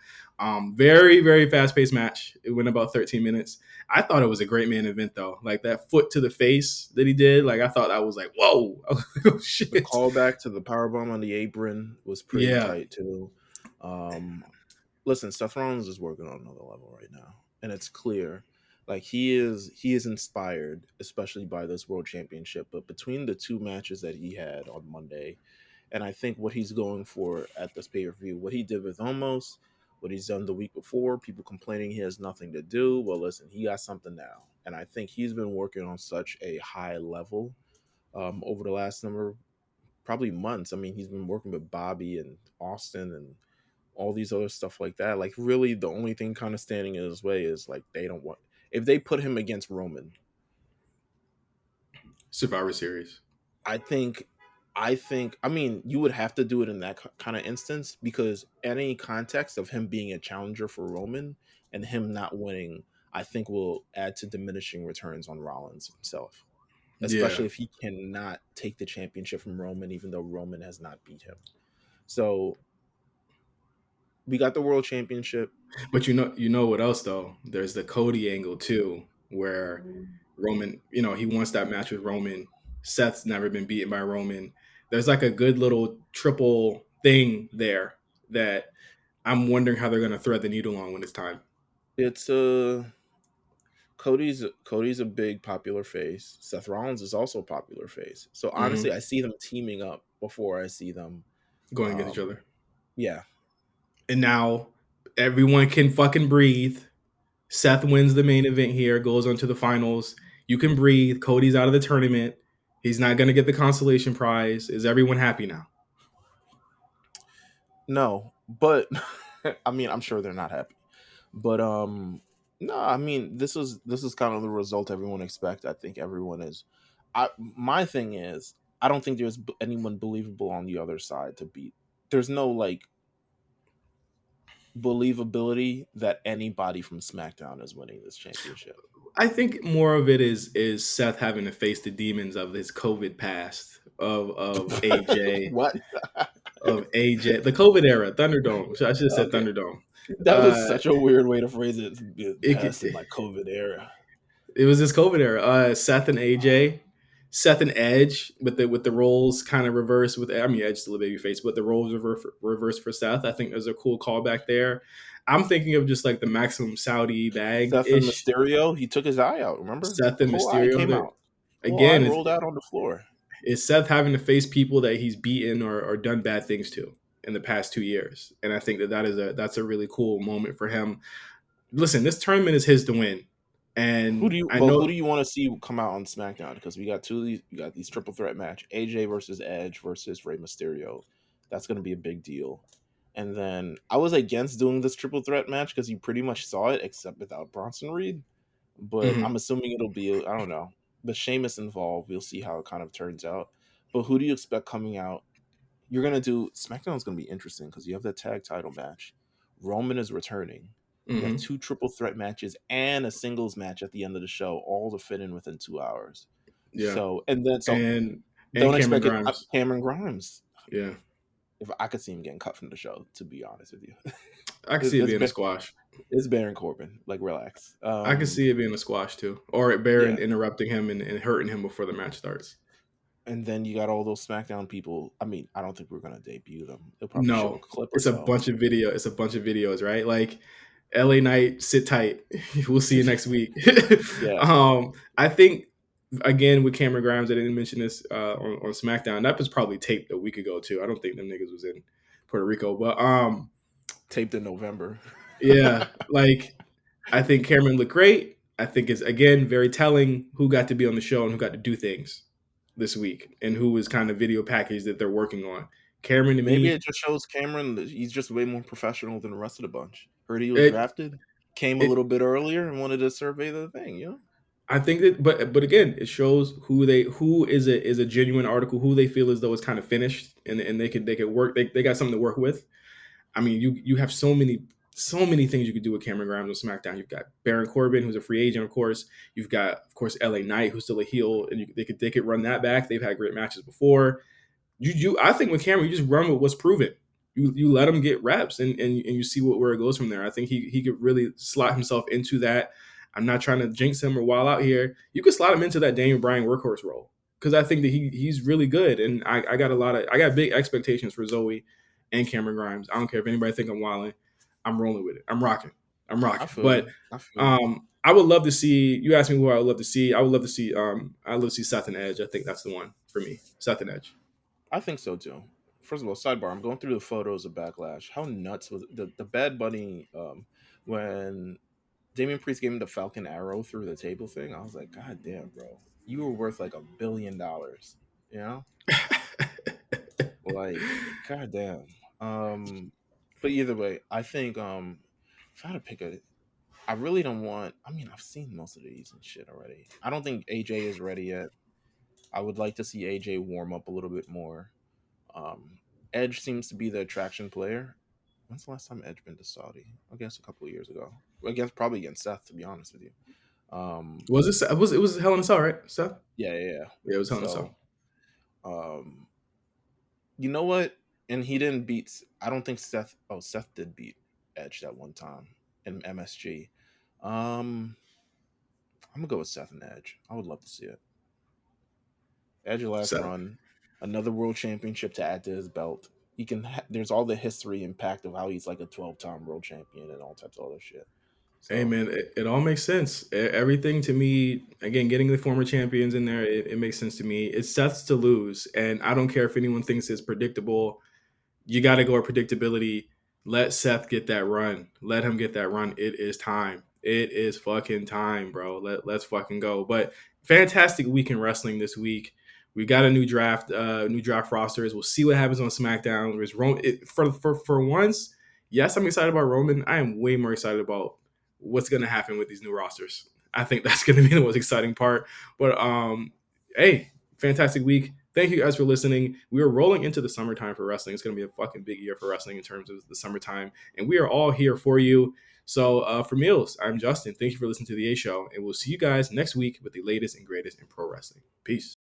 Very fast paced match. It went about 13 minutes. I thought it was a great main event though. Like that foot to the face that he did. Like I thought that was like whoa, oh The shit. callback to the powerbomb on the apron was pretty Yeah, tight too. Um, Listen, Seth Rollins is working on another level right now, and it's clear. Like he is inspired, especially by this world championship. But between the two matches that he had on Monday, and I think what he's going for at this pay per view, what he did with Homos, what he's done the week before, people complaining he has nothing to do. Well, listen, he got something now, and I think he's been working on such a high level over the last number, probably months. I mean, he's been working with Bobby and Austin and all these other stuff like that. Like, really, the only thing kind of standing in his way is like they don't want if they put him against Roman. Survivor Series. I think, I mean, you would have to do it in that kind of instance because any context of him being a challenger for Roman and him not winning, I think will add to diminishing returns on Rollins himself, Yeah, especially if he cannot take the championship from Roman, even though Roman has not beat him. So we got the world championship. but you know what else though? There's the Cody angle too, where Roman, he wants that match with Roman. Seth's never been beaten by Roman. There's like a good little triple thing there that I'm wondering how they're going to thread the needle on when it's time. It's Cody's a big popular face. Seth Rollins is also a popular face. So honestly, Hmm. I see them teaming up before I see them. Going against each other. Yeah, And now everyone can fucking breathe. Seth wins the main event here, goes on to the finals. You can breathe. Cody's out of the tournament. He's not going to get the consolation prize. Is everyone happy now? no, but I mean, I'm sure they're not happy. But No, I mean this is kind of the result everyone expects. I think everyone is. My thing is, I don't think there's anyone believable on the other side to beat. There's no like believability that anybody from SmackDown is winning this championship. I think more of it is Seth having to face the demons of his COVID past What? of AJ, the COVID era, Thunderdome. I should have said Okay, Thunderdome. that was Uh, such a weird way to phrase it. The past in it, my COVID era. it was this COVID era. Seth and AJ, Seth and Edge with the roles kind of reversed. With I mean, Edge still a baby face, but the roles reversed for Seth. I think there's a cool callback there. I'm thinking of just like the Maximum Saudi bag Seth and ish. Mysterio, he took his eye out. Remember, Seth and whole eye Mysterio. came There out. Whole eye again, rolled out on the floor. is Seth having to face people that he's beaten or done bad things to in the past 2 years, and I think that's a really cool moment for him. Listen, this tournament is his to win, Who and do you I but who know do you want to see come out on SmackDown? Because we got two of these, we got these triple threat match, AJ versus Edge versus Rey Mysterio. That's gonna be a big deal. And then I was against doing this triple threat match because you pretty much saw it except without Bronson Reed. But mhm. I'm assuming it'll be, I don't know. But Sheamus involved, we'll see how it kind of turns out. But who do you expect coming out? You're gonna do SmackDown's gonna be interesting because you have that tag title match. Roman is returning. You have Hmm. two triple threat matches and a singles match at the end of the show, all to fit in within 2 hours. Yeah, So and don't Cameron expect it. Grimes. Cameron Grimes. Yeah, If I could see him getting cut from the show, to be honest with you, I could see it it's being a squash. it's Baron Corbin. Like relax. I could see it being a squash too, or Baron Yeah, interrupting him and hurting him before the match starts. and then you got all those SmackDown people. I mean, I don't think we're gonna debut them. They'll probably show a No, clip or it's a so. bunch of video. It's a bunch of videos, right? Like LA Knight, sit tight. We'll see you next week. Yeah, I think again with Cameron Grimes, I didn't mention this on SmackDown. That was probably taped a week ago too. I don't think them niggas was in Puerto Rico, but taped in November. yeah, like I think Cameron looked great. I think it's again very telling who got to be on the show and who got to do things this week and who was kind of video package that they're working on. Cameron to Maybe me, it just shows Cameron that he's just way more professional than the rest of the bunch. Heard he was it drafted, came a it little bit earlier, and wanted to survey the thing. I think that, but again, it shows who is a genuine article, who they feel as though it's kind of finished, and they could work. They got something to work with. I mean, you have so many things you could do with Cameron Grimes on SmackDown. You've got Baron Corbin, who's a free agent, of course. You've got, of course, LA Knight, who's still a heel, and they could run that back. They've had great matches before. I think with Cameron, you just run with what's proven. You let him get reps and you see where it goes from there. I think he could really slot himself into that. I'm not trying to jinx him or wild out here. You could slot him into that Daniel Bryan workhorse role because I think that he's really good, and I got big expectations for Zoe and Cameron Grimes. I don't care if anybody think I'm wilding. I'm rolling with it. I'm rocking. I'm I rocking. feel But you. I feel you. I would love to see. You asked me who I would love to see. I would love to see. I would love to see Seth and Edge. I think that's the one for me. Seth and Edge. I think so too. First of all, sidebar. I'm going through the photos of Backlash. How nuts was it? The Bad Bunny when Damian Priest gave him the Falcon Arrow through the table thing? I was like, God damn, bro, you were worth like $1 billion. You know, like, God damn. But either way, I think if I had to pick I really don't want. I mean, I've seen most of these and shit already. I don't think AJ is ready yet. I would like to see AJ warm up a little bit more. Um, Edge seems to be the attraction player. When's the last time Edge been to Saudi? I guess a couple of years ago. I guess probably against Seth, to be honest with you. Um, It was Hell in a Cell, right, Seth? yeah, yeah, yeah. Yeah, it was Hell in a Cell. So, um, you know what? And he didn't beat. I don't think Seth. Oh, Seth did beat Edge that one time in MSG. Um, I'm gonna go with Seth and Edge. I would love to see it. Edge last Seth. run, another world championship to add to his belt. He can. There's all the history impact of how he's like a 12-time world champion and all types of other shit. Hey So man, it all makes sense. Everything to me, again, getting the former champions in there, it makes sense to me. It's Seth's to lose, and I don't care if anyone thinks it's predictable. You got to go with predictability. Let Seth get that run. Let him get that run. It is time. It is fucking time, bro. Let's fucking go. But fantastic week in wrestling this week. We got a new draft rosters. We'll see what happens on SmackDown. For once, yes, I'm excited about Roman. I am way more excited about what's going to happen with these new rosters. I think that's going to be the most exciting part. But hey, fantastic week. Thank you guys for listening. We are rolling into the summertime for wrestling. It's going to be a fucking big year for wrestling in terms of the summertime, and we are all here for you. So for Meelz, I'm Justin. Thank you for listening to the A Show, and we'll see you guys next week with the latest and greatest in pro wrestling. Peace.